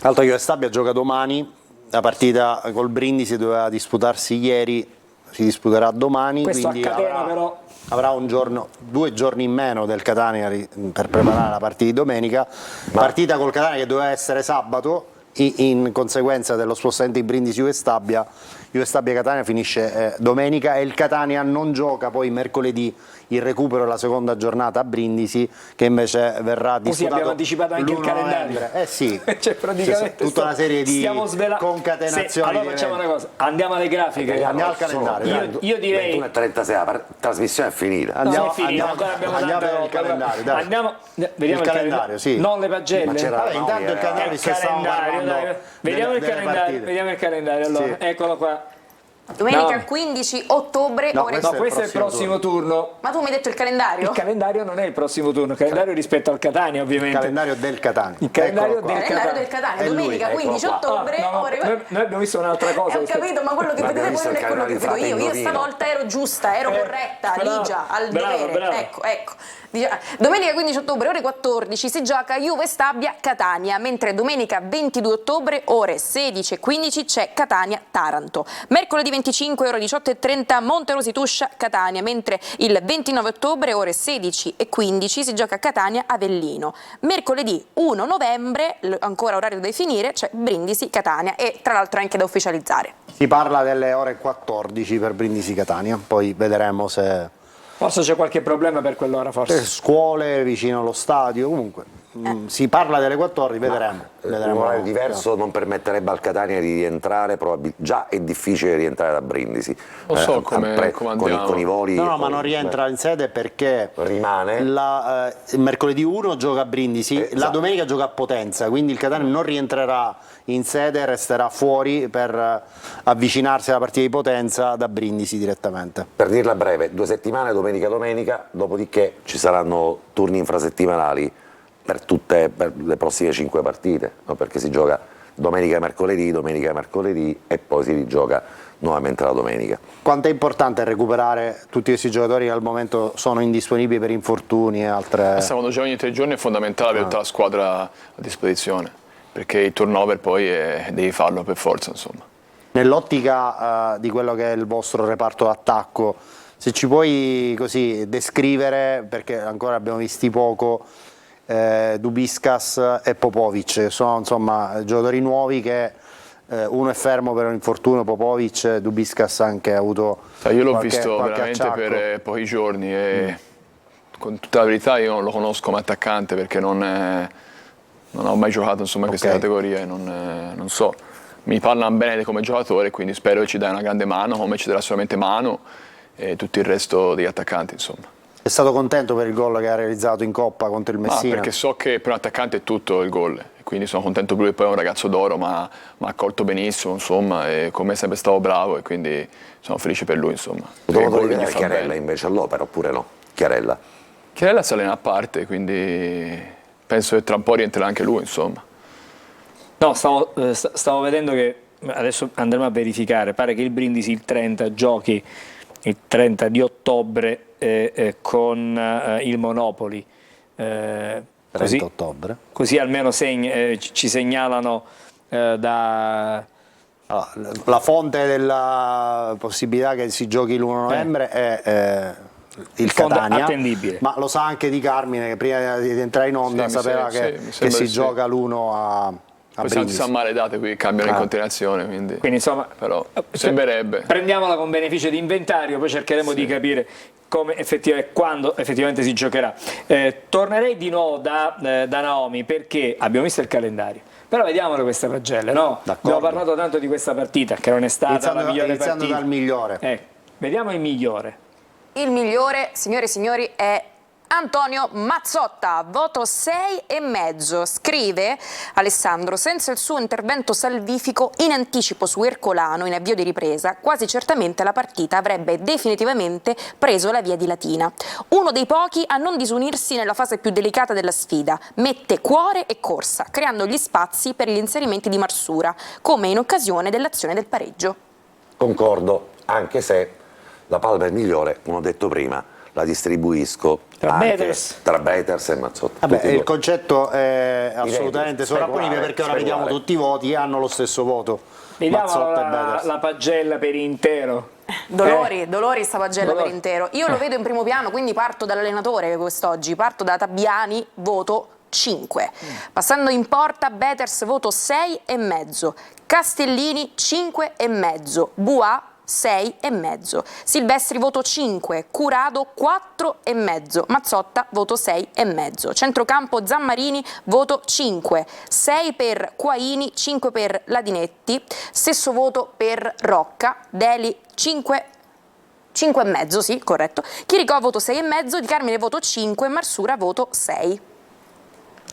Alto Juve Stabia gioca domani, la partita col Brindisi doveva disputarsi ieri, si disputerà domani, Questo quindi a Catena però avrà 2 giorni in meno del Catania per preparare la partita di domenica. Partita col Catania che doveva essere sabato, in conseguenza dello spostamento di Brindisi Juve Stabia Catania finisce domenica, e il Catania non gioca poi mercoledì il recupero della seconda giornata a Brindisi, che invece verrà così disputato abbiamo anticipato anche il l'1 calendario. novembre. Sì, cioè, praticamente tutta una serie di stiamo concatenazioni. Sì, allora di facciamo eventi. una cosa, andiamo alle grafiche. Andiamo al calendario. Io direi 21:36, la trasmissione è finita. Andiamo, è finito, andiamo, ancora abbiamo andiamo tante a vedere il robe. calendario. Dai. Andiamo, vediamo Il calendario, sì. non le pagelle. Ma c'era- Vabbè, intanto il calendario, Il se stavamo calendario, parlando dai. Vediamo il delle calendario, partite. vediamo il calendario. Allora, Sì. eccolo qua. Domenica No. 15 ottobre, No, ore... No, questo è il prossimo turno. Ma tu mi hai detto il calendario? Il calendario non è il prossimo turno, il calendario rispetto al Catania, Il ovviamente. calendario del Catania. Il calendario Eccolo qua. del Il calendario del Catania, È lui, domenica eccolo 15 qua. ottobre, Ah, no, ore... noi abbiamo visto un'altra cosa. Ho capito, ma quello che Ma vedete abbiamo voi non visto è quello il che calendario vedo di io. Io Frate stavolta ero giusta, ero corretta, brava, ligia, al brava, dovere. brava. Ecco. Domenica 15 ottobre, ore 14, si gioca Juve Stabia Catania, mentre domenica 22 ottobre, ore 16:15, c'è Catania Taranto. Mercoledì 25, ore 18:30, Monterosi Tuscia Catania, mentre il 29 ottobre, ore 16:15, si gioca Catania Avellino. Mercoledì 1 novembre, ancora orario da definire, c'è Brindisi Catania, e tra l'altro anche da ufficializzare. Si parla delle ore 14 per Brindisi Catania, poi vedremo se Forse c'è qualche problema per quell'ora, forse. scuole vicino allo stadio, comunque si parla delle 14, vedremo. Un orario diverso non permetterebbe al Catania di rientrare, già è difficile rientrare da Brindisi. Lo so come andiamo. con i voli. No, ma non rientra in sede perché Rimane. il mercoledì 1 gioca a Brindisi, la esatto. domenica gioca a Potenza, quindi il Catania non rientrerà in sede, resterà fuori per avvicinarsi alla partita di Potenza da Brindisi direttamente. Per dirla breve, 2 settimane, domenica, dopodiché ci saranno turni infrasettimanali per le prossime 5 partite, no? Perché si gioca domenica e mercoledì e poi si rigioca nuovamente la domenica. Quanto è importante recuperare tutti questi giocatori che al momento sono indisponibili per infortuni e altre... Quando giochi ogni 3 giorni è fondamentale avere tutta la squadra a disposizione, perché il turnover poi devi farlo per forza, insomma. Nell'ottica di quello che è il vostro reparto d'attacco, se ci puoi così descrivere, perché ancora abbiamo visti poco, Dubiskas e Popovic, sono insomma giocatori nuovi che uno è fermo per un infortunio, Popovic, Dubiskas anche ha avuto Io l'ho qualche visto veramente acciacco. per pochi giorni e con tutta la verità io non lo conosco come attaccante perché non ho mai giocato insomma, in queste categorie, non so. Mi parlano bene come giocatore, quindi spero che ci dai una grande mano, come ci darà solamente mano e tutto il resto degli attaccanti, insomma. È stato contento per il gol che ha realizzato in Coppa contro il Messina? Perché so che per un attaccante è tutto il gol, e quindi sono contento per lui, poi è un ragazzo d'oro, ma ha accolto benissimo, insomma, e con me è sempre stato bravo e quindi sono felice per lui, insomma. Dovevo Il gol vedere gli fa Chiarella bene. invece all'opera oppure no? Chiarella. Chiarella si allena a parte, quindi penso che tra un po' rientrerà anche lui, insomma. No, stavo vedendo che adesso andremo a verificare, pare che il Brindisi il 30 giochi il 30 di ottobre con il Monopoli. 30 ottobre. Così almeno ci segnalano da... Allora, la fonte della possibilità che si giochi l'1 novembre è il Fonte Catania, attendibile. ma lo sa anche Di Carmine che prima di entrare in onda Sì, sapeva mi che sembra si di sì. gioca l'1 a Poi si Brindisi. sono male date qui, cambiano in continuazione, quindi Insomma, però sembrerebbe. prendiamola con beneficio di inventario, poi cercheremo di capire come quando effettivamente si giocherà. Tornerei di nuovo da Naomi perché abbiamo visto il calendario, però vediamolo queste pagelle, no? D'accordo. Abbiamo parlato tanto di questa partita che non è stata la migliore Iniziando partita. dal migliore. Vediamo il migliore. Il migliore, signore e signori, è Antonio Mazzotta, voto 6,5. Scrive Alessandro: senza il suo intervento salvifico in anticipo su Ercolano in avvio di ripresa, quasi certamente la partita avrebbe definitivamente preso la via di Latina. Uno dei pochi a non disunirsi nella fase più delicata della sfida, mette cuore e corsa, creando gli spazi per gli inserimenti di Marsura, come in occasione dell'azione del pareggio. Concordo, anche se la palma è migliore, come ho detto prima, la distribuisco Tra anche Beters. tra Beters e Mazzotta. Vabbè, Tutti e il due. concetto è assolutamente sovrapponibile speculare, perché ora speculare. vediamo tutti i voti e hanno lo stesso voto. Vediamo Mazzotta e Beters. la pagella per intero. Dolori sta pagella Dolori. per intero. Io lo vedo in primo piano, quindi parto dall'allenatore quest'oggi, parto da Tabiani, voto 5. Passando in porta, Beters voto 6,5. Castellini 5,5. Buà 6,5. Silvestri voto 5, Curado 4,5, Mazzotta voto 6,5. Centrocampo Zammarini voto 5, 6 per Quaini, 5 per Ladinetti, stesso voto per Rocca, Deli 5,5, sì, corretto. Chiricò voto 6,5, Di Carmine voto 5, Marsura voto 6.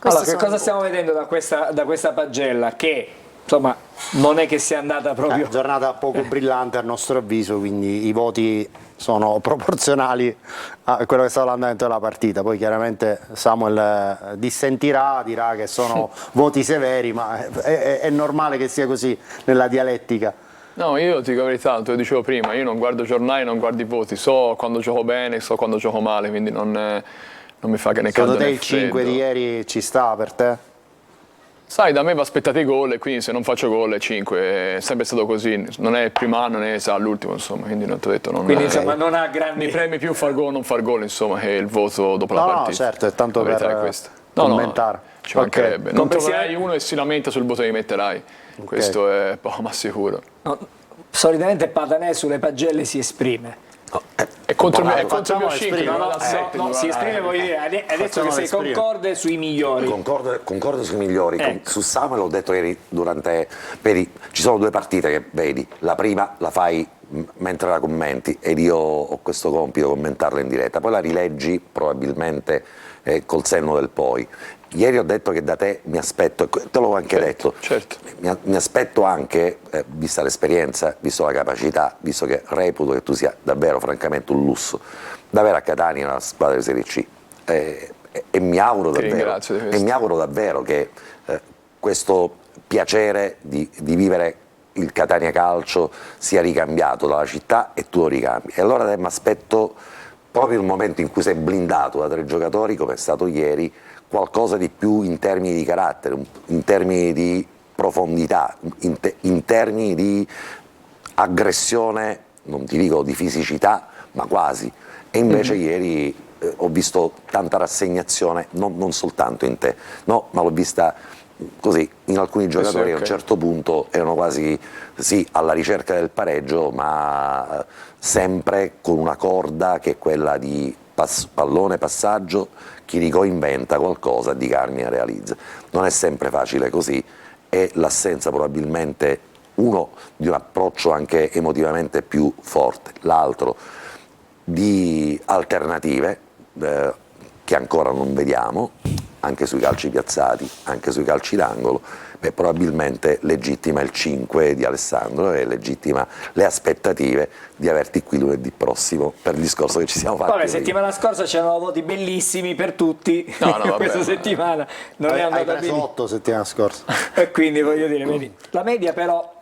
Allora, che cosa stiamo vedendo da questa pagella? Che insomma non è che sia andata proprio... Giornata poco brillante a nostro avviso, quindi i voti sono proporzionali a quello che è stato l'andamento della partita. Poi chiaramente Samuel dissentirà, dirà che sono voti severi, ma è normale che sia così nella dialettica. No, io ti dico la verità, te lo dicevo prima, io non guardo giornali, non guardo i voti, so quando gioco bene, so quando gioco male, quindi non mi fa che ne caldo Secondo te né il 5 freddo. di ieri ci sta per te? Sai, da me va aspettati i gol e quindi se non faccio gol è 5, è sempre stato così, non è il primo anno né sarà l'ultimo, insomma, quindi non ti ho detto, Quindi insomma non ha grandi... mi premi più far gol o non far gol, insomma, che il voto dopo la No, partita. no, certo, è tanto La verità per è questa. commentare. Ci mancherebbe. Non Complessivamente- troverai uno che si lamenta sul voto che metterai, questo è poco ma sicuro. No, solitamente Patanè sulle pagelle si esprime. È contro il mio Facciamo cinque, esprimere. non da sette, No, si guarda. esprime, voglio dire, ha detto che Facciamo sei esprimere. concorde sui migliori. Concordo sui migliori. Ecco. Su Samuel ho detto ieri vedi, ci sono due partite che vedi, la prima la fai mentre la commenti ed io ho questo compito di commentarla in diretta, poi la rileggi probabilmente col senno del poi. Ieri ho detto che da te mi aspetto, te l'ho anche detto, certo. mi aspetto anche, vista l'esperienza, visto la capacità, visto che reputo che tu sia davvero francamente un lusso, da avere a Catania una squadra di Serie C. E mi auguro Ti davvero, ringrazio di questo. e mi auguro davvero che questo piacere di vivere il Catania Calcio sia ricambiato dalla città e tu lo ricambi. E allora mi aspetto, proprio il momento in cui sei blindato da 3 giocatori, come è stato ieri, qualcosa di più in termini di carattere, in termini di profondità, in termini di aggressione, non ti dico di fisicità, ma quasi. E invece ieri ho visto tanta rassegnazione, non soltanto in te, no, ma l'ho vista così in alcuni giocatori che a un certo punto erano quasi sì alla ricerca del pareggio, ma sempre con una corda che è quella di pallone, passaggio, Chirico inventa qualcosa, Di Carmine realizza. Non è sempre facile così, e l'assenza probabilmente, uno, di un approccio anche emotivamente più forte, l'altro di alternative che ancora non vediamo, anche sui calci piazzati, anche sui calci d'angolo. Probabilmente legittima il 5 di Alessandro e legittima le aspettative di averti qui lunedì prossimo per il discorso che ci siamo fatti. Vabbè, settimana scorsa c'erano voti bellissimi per tutti, No, questa settimana non è Hai andata preso bene. 8 settimana scorsa. E quindi voglio dire, vedi, la media però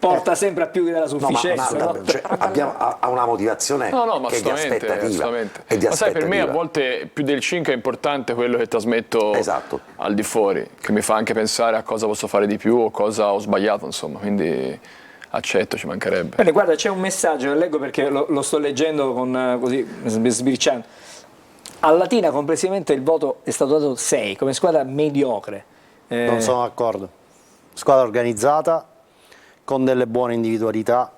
porta sempre a più della sufficienza, ma no? cioè, ha una motivazione No, ma che è di aspettativa. assolutamente. È di Ma sai, per me a aspettativa. volte più del 5 è importante quello che trasmetto Esatto. al di fuori, che mi fa anche pensare a cosa posso fare di più o cosa ho sbagliato, insomma, quindi accetto, ci mancherebbe. Bene, guarda, c'è un messaggio che leggo perché lo sto leggendo con così sbirciando. Al Latina complessivamente il voto è stato dato 6 come squadra mediocre. Non sono d'accordo. Squadra organizzata, con delle buone individualità,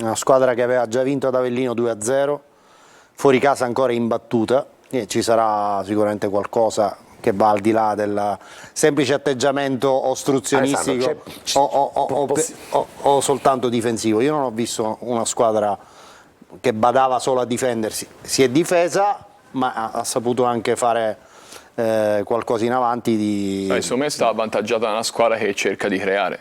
una squadra che aveva già vinto ad Avellino 2-0, fuori casa ancora imbattuta, e ci sarà sicuramente qualcosa che va al di là del semplice atteggiamento ostruzionistico o soltanto difensivo. Io non ho visto una squadra che badava solo a difendersi, si è difesa ma ha saputo anche fare qualcosa in avanti Secondo me sta avvantaggiata da una squadra che cerca di creare.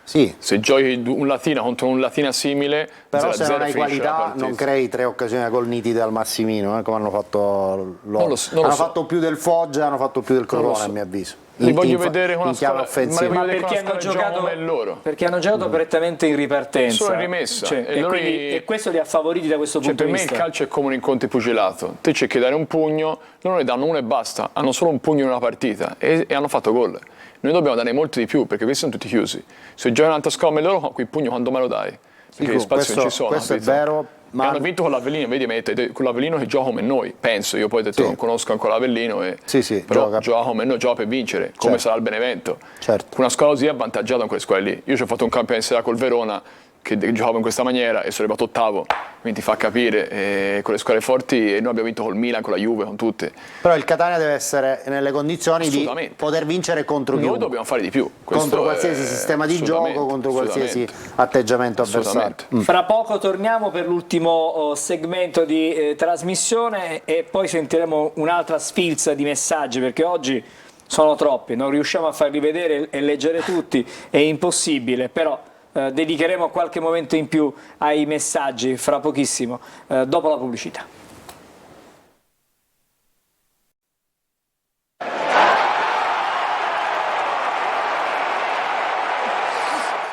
Sì, Se giochi un Latina contro un Latina simile, però 0-0 se non hai finisce la qualità partita. non crei 3 occasioni a gol nitide al Massimino, come hanno fatto loro. Non lo so. Hanno fatto più del Foggia, hanno fatto più del Crotone, a mio avviso. Li voglio vedere con una chiave squadra, offensiva. ma Ma li voglio perché vedere hanno con una squadra giocato, come loro. perché hanno giocato prettamente in ripartenza. Solo in rimessa. Cioè, E loro e questo li ha favoriti da questo Cioè, punto per di me vista. il calcio è come un incontro di pugilato. Te cerchi di dare un pugno, loro ne danno uno e basta. Hanno solo un pugno in una partita e hanno fatto gol. Noi dobbiamo dare molto di più perché questi sono tutti chiusi. Se giochi un'altra squadra come loro, quel pugno quando me lo dai? Perché gli spazi non ci sono. questo è capito? vero, E ma hanno vinto con l'Avellino, vedi, con l'Avellino che gioca come noi, penso. Io poi ho detto Sì. non conosco ancora l'Avellino, Sì, però gioca. gioca come noi, gioca per vincere, come Certo. sarà il Benevento. Certo. Con una squadra così è avvantaggiata in quelle squadre lì. Io ci ho fatto un campionato in Serie A col Verona che giocava in questa maniera e sono arrivato ottavo, quindi ti fa capire, con le squadre forti, e noi abbiamo vinto col Milan, con la Juve, con tutte. però il Catania deve essere nelle condizioni di Assolutamente. poter vincere contro Noi chiunque, dobbiamo fare di più. Questo contro qualsiasi è- sistema di assolutamente, gioco, contro qualsiasi assolutamente. atteggiamento avversario. Assolutamente. Fra poco torniamo per l'ultimo segmento di trasmissione e poi sentiremo un'altra sfilza di messaggi perché oggi sono troppi, non riusciamo a farli vedere e leggere tutti, è impossibile, però dedicheremo qualche momento in più ai messaggi fra pochissimo, dopo la pubblicità.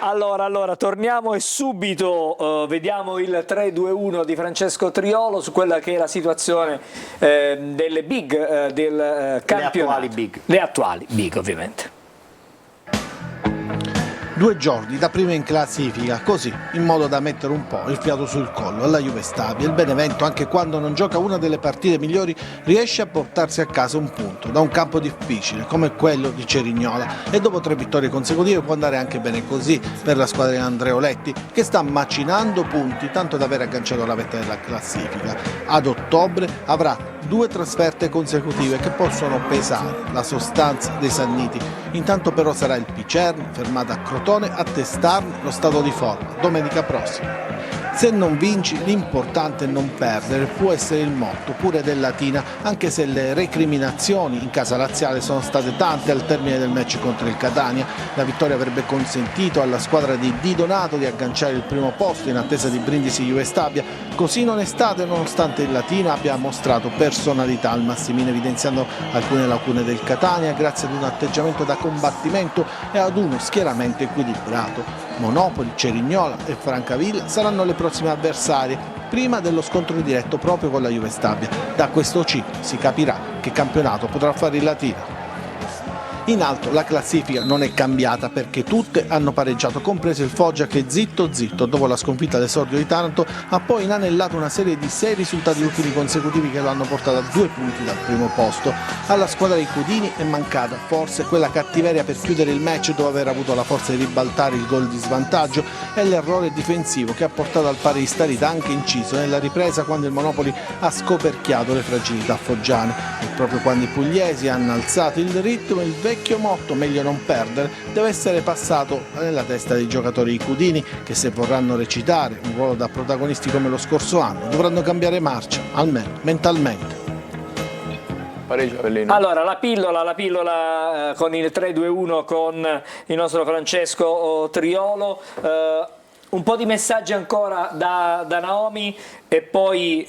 Allora, torniamo e subito vediamo il 3-2-1 di Francesco Triolo su quella che è la situazione delle big del campionato. attuali big. Le attuali big, ovviamente. 2 giorni da prima in classifica, così, in modo da mettere un po' il fiato sul collo alla Juve Stabia. Il Benevento, anche quando non gioca una delle partite migliori, riesce a portarsi a casa un punto da un campo difficile come quello di Cerignola, e dopo 3 vittorie consecutive può andare anche bene così per la squadra di Andreoletti, che sta macinando punti tanto da aver agganciato la vetta della classifica. Ad ottobre avrà 2 trasferte consecutive che possono pesare la sostanza dei Sanniti. Intanto però sarà il Picerno, fermato a Crotone, a testarne lo stato di forma domenica prossima. Se non vinci, l'importante è non perdere, può essere il motto pure del Latina, anche se le recriminazioni in casa laziale sono state tante al termine del match contro il Catania. La vittoria avrebbe consentito alla squadra di Di Donato di agganciare il primo posto in attesa di Brindisi Juve Stabia. Così non è stato, nonostante il Latina abbia mostrato personalità al Massimino, evidenziando alcune lacune del Catania grazie ad un atteggiamento da combattimento e ad uno schieramento equilibrato. Monopoli, Cerignola e Francavilla saranno le prossime avversarie prima dello scontro diretto proprio con la Juve Stabia. Da questo ciclo si capirà che campionato potrà fare il Latina. In alto la classifica non è cambiata perché tutte hanno pareggiato, compreso il Foggia che zitto zitto dopo la sconfitta all'esordio di Taranto ha poi inanellato una serie di 6 risultati ultimi consecutivi che lo hanno portato a 2 punti dal primo posto. Alla squadra dei Cudini è mancata forse quella cattiveria per chiudere il match dopo aver avuto la forza di ribaltare il gol di svantaggio e l'errore difensivo che ha portato al pari di Starita anche inciso nella ripresa quando il Monopoli ha scoperchiato le fragilità foggiane. E proprio quando i pugliesi hanno alzato il ritmo, il vecchio motto meglio non perdere deve essere passato nella testa dei giocatori Cudini, che se vorranno recitare un ruolo da protagonisti come lo scorso anno dovranno cambiare marcia, almeno mentalmente. Pareggio Avellino. Allora, la pillola con il 3-2-1 con il nostro Francesco Triolo. Un po' di messaggi ancora da Naomi e poi...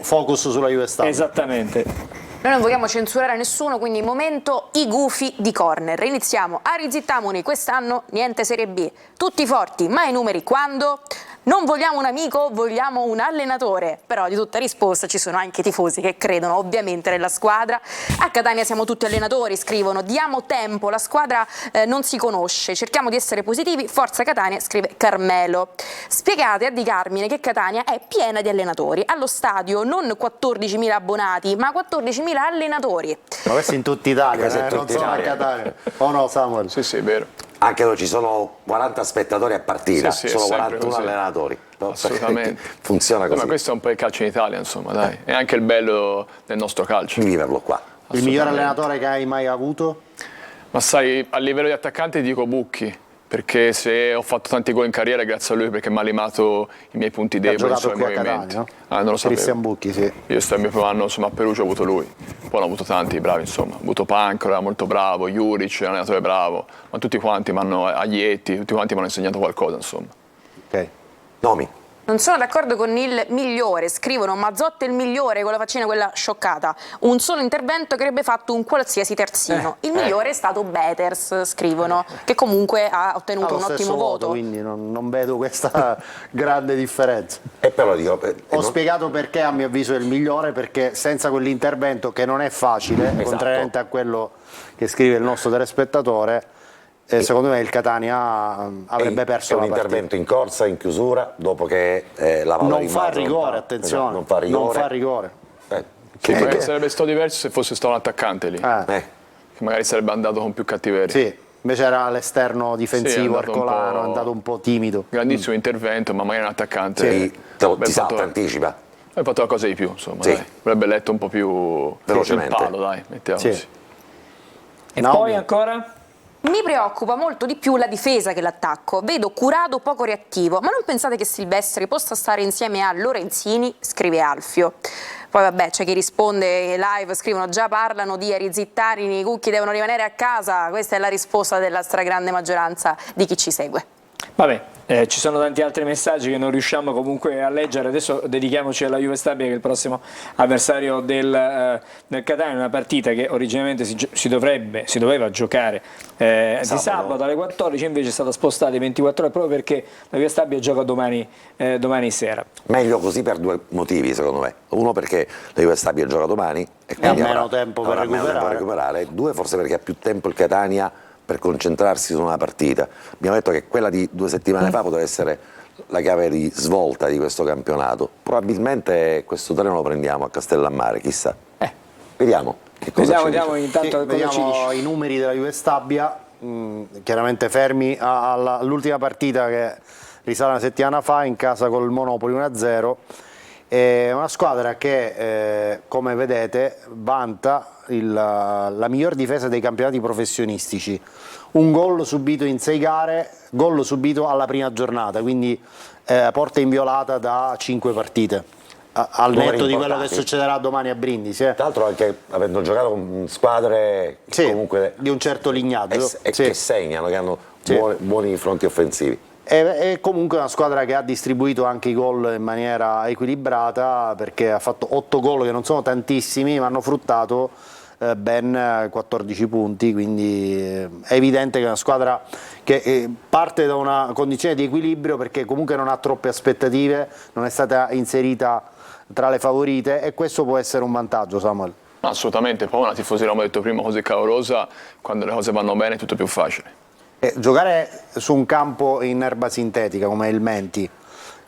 Focus sulla Juve Stabia. Esattamente. Noi non vogliamo censurare nessuno, quindi momento i gufi di corner. Iniziamo. Ari Zittamoni, quest'anno niente Serie B. Tutti forti, ma i numeri quando? Non vogliamo un amico, vogliamo un allenatore. Però di tutta risposta ci sono anche tifosi che credono ovviamente nella squadra. A Catania siamo tutti allenatori, scrivono. Diamo tempo, la squadra non si conosce. Cerchiamo di essere positivi. Forza Catania, scrive Carmelo. Spiegate a Di Carmine che Catania è piena di allenatori. Allo stadio non 14.000 abbonati, ma 14.000 allenatori. Ma questo in tutta Italia, Questo in non tutta solo a Italia. Catania. O no, Samuel? Sì, sì, è vero. Anche dove ci sono 40 spettatori a partita, Sì, sì, è sono sempre 41 così. allenatori. No? Assolutamente. Funziona così. Ma questo è un po' il calcio in Italia, insomma, dai. È anche il bello del nostro calcio. Viverlo qua. Il miglior allenatore che hai mai avuto? Ma sai, a livello di attaccante dico Bucchi, perché se ho fatto tanti gol in carriera è grazie a lui, perché mi ha limato i miei punti Ha deboli, i giocato suoi qui a movimenti. Catania, no? Ah, non lo sapevo. Cristian Bucchi, sì. Io sto il mio primo anno insomma, a Perugia ho avuto lui, poi ho avuto tanti bravi, insomma. Ho avuto Pancro, era molto bravo, Juric, un allenatore bravo, ma tutti quanti mi hanno, Aglietti, tutti quanti mi hanno insegnato qualcosa, insomma. Ok. Nomi. Non sono d'accordo con il migliore, scrivono Mazzotti è il migliore con la faccina quella scioccata, un solo intervento che avrebbe fatto un qualsiasi terzino, il migliore è stato Beters, scrivono, che comunque ha ottenuto Ha un lo ottimo stesso voto. quindi non vedo questa grande differenza. E però dico, Ho spiegato perché a mio avviso è il migliore, perché senza quell'intervento che non è facile, Esatto. contrariamente a quello che scrive il nostro telespettatore, secondo me il Catania avrebbe perso è un la partita. intervento in corsa, in chiusura, dopo che la palla Non rimbalza fa rigore, lontano. attenzione, Esatto, non fa rigore. Non fa rigore. Sì, magari sarebbe stato diverso se fosse stato un attaccante lì, che magari sarebbe andato con più cattiveria. Sì, invece era l'esterno Sì, difensivo, è andato un Ercolano, po'- è andato un po' timido. Grandissimo intervento, ma magari un attaccante. Ti avrebbe salta, fatto- anticipa. Hai fatto qualcosa di più, insomma, Sì. dai. Avrebbe letto un po' più Velocemente. il palo, dai, mettiamo Sì. così. E Naomi. poi ancora? Mi preoccupa molto di più la difesa che l'attacco, vedo Curado poco reattivo, ma non pensate che Silvestri possa stare insieme a Lorenzini, scrive Alfio. Poi vabbè, c'è chi risponde live, scrivono già parlano di Ari Zittarini, i Cucchi devono rimanere a casa, questa è la risposta della stragrande maggioranza di chi ci segue. Vabbè, ci sono tanti altri messaggi che non riusciamo comunque a leggere. Adesso dedichiamoci alla Juve Stabia, che è il prossimo avversario del Catania, una partita che originariamente si doveva giocare di sabato alle 14, invece è stata spostata ai 24 ore proprio perché la Juve Stabia gioca domani sera. Meglio così per due motivi, secondo me. Uno, perché la Juve Stabia gioca domani e quindi ha meno avrà tempo per meno tempo per recuperare. Due, forse perché ha più tempo il Catania per concentrarsi su una partita. Abbiamo detto che quella di 2 settimane fa poteva essere la chiave di svolta di questo campionato. Probabilmente questo treno lo prendiamo a Castellammare, chissà. Vediamo che cosa ci Vediamo dice. intanto Sì, cosa ci vediamo dice. i numeri della Juve Stabia, chiaramente fermi all'ultima partita che risale una settimana fa in casa col Monopoli 1-0, È una squadra che, come vedete, vanta la miglior difesa dei campionati professionistici. Un gol subito in 6 gare, gol subito alla prima giornata, quindi porta inviolata da 5 partite. Al Numeri netto di quello che importanti. succederà domani a Brindisi. Tra l'altro anche avendo giocato con squadre Sì, comunque di un certo lignaggio. Sì. che segnano, che hanno Sì. buoni fronti offensivi. È comunque una squadra che ha distribuito anche i gol in maniera equilibrata, perché ha fatto 8 gol che non sono tantissimi, ma hanno fruttato ben 14 punti, quindi è evidente che è una squadra che parte da una condizione di equilibrio, perché comunque non ha troppe aspettative, non è stata inserita tra le favorite, e questo può essere un vantaggio, Samuel. Assolutamente, poi una tifoseria, come ho detto prima, così calorosa, quando le cose vanno bene è tutto più facile. Giocare su un campo in erba sintetica come il Menti,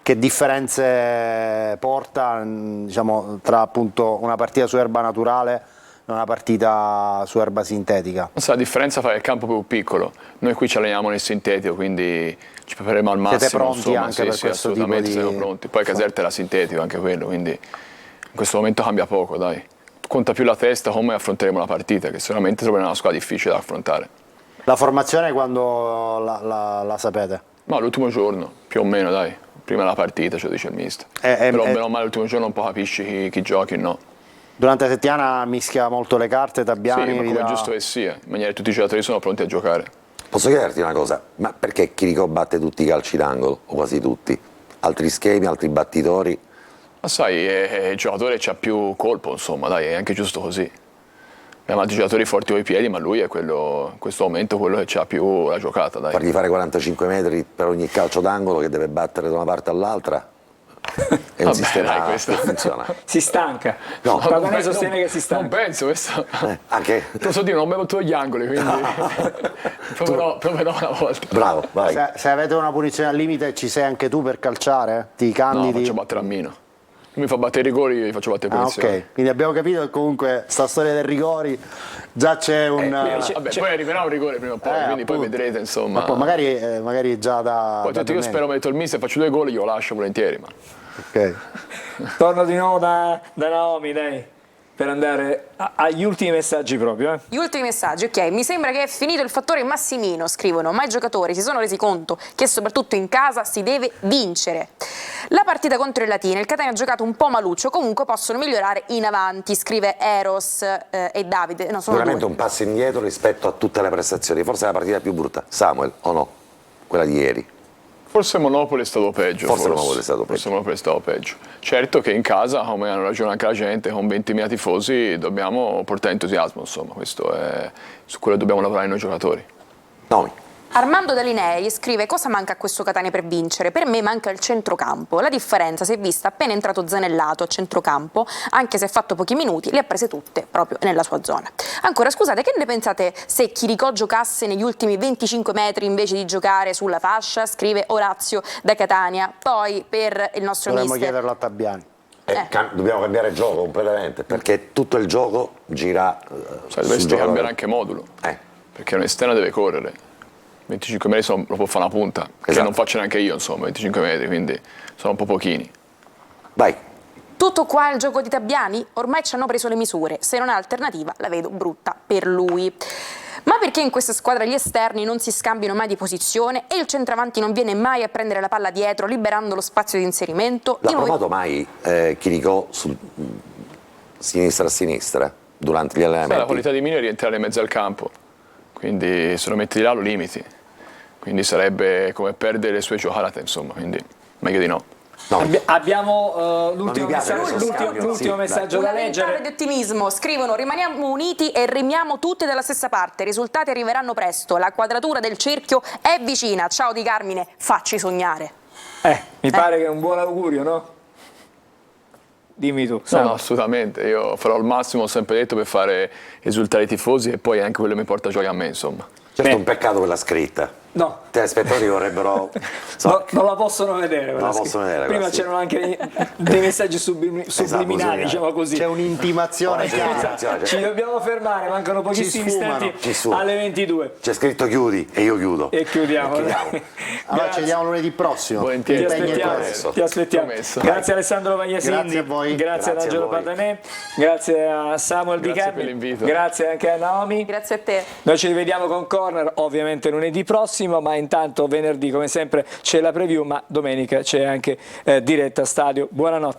che differenze porta, diciamo, tra appunto una partita su erba naturale e una partita su erba sintetica? La differenza fa il campo più piccolo, noi qui ci alleniamo nel sintetico, quindi ci prepariamo al massimo. Siete pronti insomma, anche sì, per sì, questo tipo assolutamente di... siamo pronti. Poi Caserta era sintetico anche quello, quindi in questo momento cambia poco, dai. Conta più la testa come affronteremo la partita, che sicuramente troveremo una squadra difficile da affrontare. La formazione quando la sapete? Ma l'ultimo giorno, più o meno, dai. Prima della partita, ce lo dice il mister. Però bene o male l'ultimo giorno un po' capisci chi giochi e no. Durante la settimana mischia molto le carte, Tabbiani? Sì, ma come è giusto che sia, in maniera che tutti i giocatori sono pronti a giocare. Posso chiederti una cosa, ma perché Chirico batte tutti i calci d'angolo, o quasi tutti? Altri schemi, altri battitori? Ma sai, il giocatore c'ha più colpo, insomma, dai, è anche giusto così. Abbiamo altri giocatori forti con i piedi, ma lui è quello, in questo momento quello che c'ha più la giocata, dai. Fargli fare 45 metri per ogni calcio d'angolo che deve battere da una parte all'altra? È un Vabbè, sistema dai, questo che funziona. Si stanca. No, Paganè sostiene che si Non stanca. penso, questo... Anche... Te lo so dire, non bevo tutti gli angoli, quindi proverò una volta. Bravo, vai. Se avete una punizione al limite, ci sei anche tu per calciare? Ti No, candidi? faccio battere a Mino. Lui mi fa battere i rigori, io gli faccio battere punizioni. Ok, quindi abbiamo capito che comunque sta storia dei rigori già c'è un... Vabbè, poi arriverà un rigore prima o poi, quindi poi appunto. vedrete, insomma. Ma poi magari già da... Poi da detto, io domenica. spero, mi ha detto il mister, faccio 2 gol, io lo lascio volentieri, ma... Ok. Torno di nuovo da Naomi, dai, per andare agli ultimi messaggi proprio. Gli ultimi messaggi, ok, mi sembra che è finito il fattore Massimino, scrivono, ma i giocatori si sono resi conto che soprattutto in casa si deve vincere. La partita contro il Latina, il Catania ha giocato un po' maluccio, comunque possono migliorare in avanti, scrive Eros e Davide. No, sono Sicuramente due. un passo indietro rispetto a tutte le prestazioni, forse è la partita più brutta. Samuel, o no? Quella di ieri. Forse Monopoli è stato peggio. Forse Monopoli è stato peggio. Forse Monopoli è stato peggio. Certo che in casa, come hanno ragione anche la gente, con 20.000 tifosi dobbiamo portare entusiasmo, insomma, questo è su quello dobbiamo lavorare noi giocatori. Nomi. Armando Dalinei scrive: cosa manca a questo Catania per vincere? Per me manca il centrocampo. La differenza si è vista appena entrato Zanellato a centrocampo, anche se ha fatto pochi minuti, le ha prese tutte proprio nella sua zona. Ancora, scusate, che ne pensate se Chiricò giocasse negli ultimi 25 metri invece di giocare sulla fascia? Scrive Orazio da Catania. Poi per il nostro Dovremmo mister chiederlo a Tabbiani. Dobbiamo cambiare gioco completamente, perché tutto il gioco gira Cioè, dovresti cambiare anche modulo, Eh. perché un esterno deve correre. 25 metri lo può fare una punta, che Esatto. non faccio neanche io, insomma, 25 metri, quindi sono un po' pochini. Vai. Tutto qua il gioco di Tabbiani? Ormai ci hanno preso le misure, se non ha alternativa la vedo brutta per lui. Ma perché in questa squadra gli esterni non si scambiano mai di posizione e il centravanti non viene mai a prendere la palla dietro, liberando lo spazio di inserimento? L'ha I movi- provato mai Chiricò sul sinistra a sinistra durante gli Sai, la allenamenti? qualità di Mino è rientrare in mezzo al campo, quindi se lo metti di là lo limiti. Quindi sarebbe come perdere le sue giocate, insomma, quindi meglio di no. No. Abbiamo l'ultimo mi piace messaggio, questo scambio, l'ultimo sì, messaggio Una da ventata leggere. di ottimismo, scrivono: rimaniamo uniti e remiamo tutti dalla stessa parte, i risultati arriveranno presto, la quadratura del cerchio è vicina. Ciao Di Carmine, facci sognare. Mi pare che è un buon augurio, no? Dimmi tu. No, Sam. no, assolutamente, io farò il massimo, ho sempre detto, per fare esultare i tifosi e poi anche quello che mi porta gioia a me, insomma. Certo, è un peccato per la scritta. No. I telespettatori vorrebbero... No, non la possono vedere. Non la possono vedere, Prima quella sì. c'erano anche dei messaggi subliminali, subliminali. diciamo così. C'è un'intimazione C'è chiara. un'intimazione, Ci dobbiamo fermare, mancano pochissimi sfumano, istanti ci sfumano. alle 22. C'è scritto chiudi e io chiudo. E chiudiamo. Allora ci vediamo lunedì prossimo. Ti Volentieri. Impegno aspettiamo, questo. ti aspettiamo. Promesso. Grazie a Alessandro Vagliasindi, Grazie a voi. grazie ad Grazie a Angelo voi. Patanè, grazie a Samuel Di Grazie per Carmine, l'invito. grazie anche a Naomi. Grazie a te. Noi ci rivediamo con Corner ovviamente lunedì prossimo, ma intanto venerdì come sempre c'è la preview, ma domenica c'è anche diretta stadio. Buonanotte.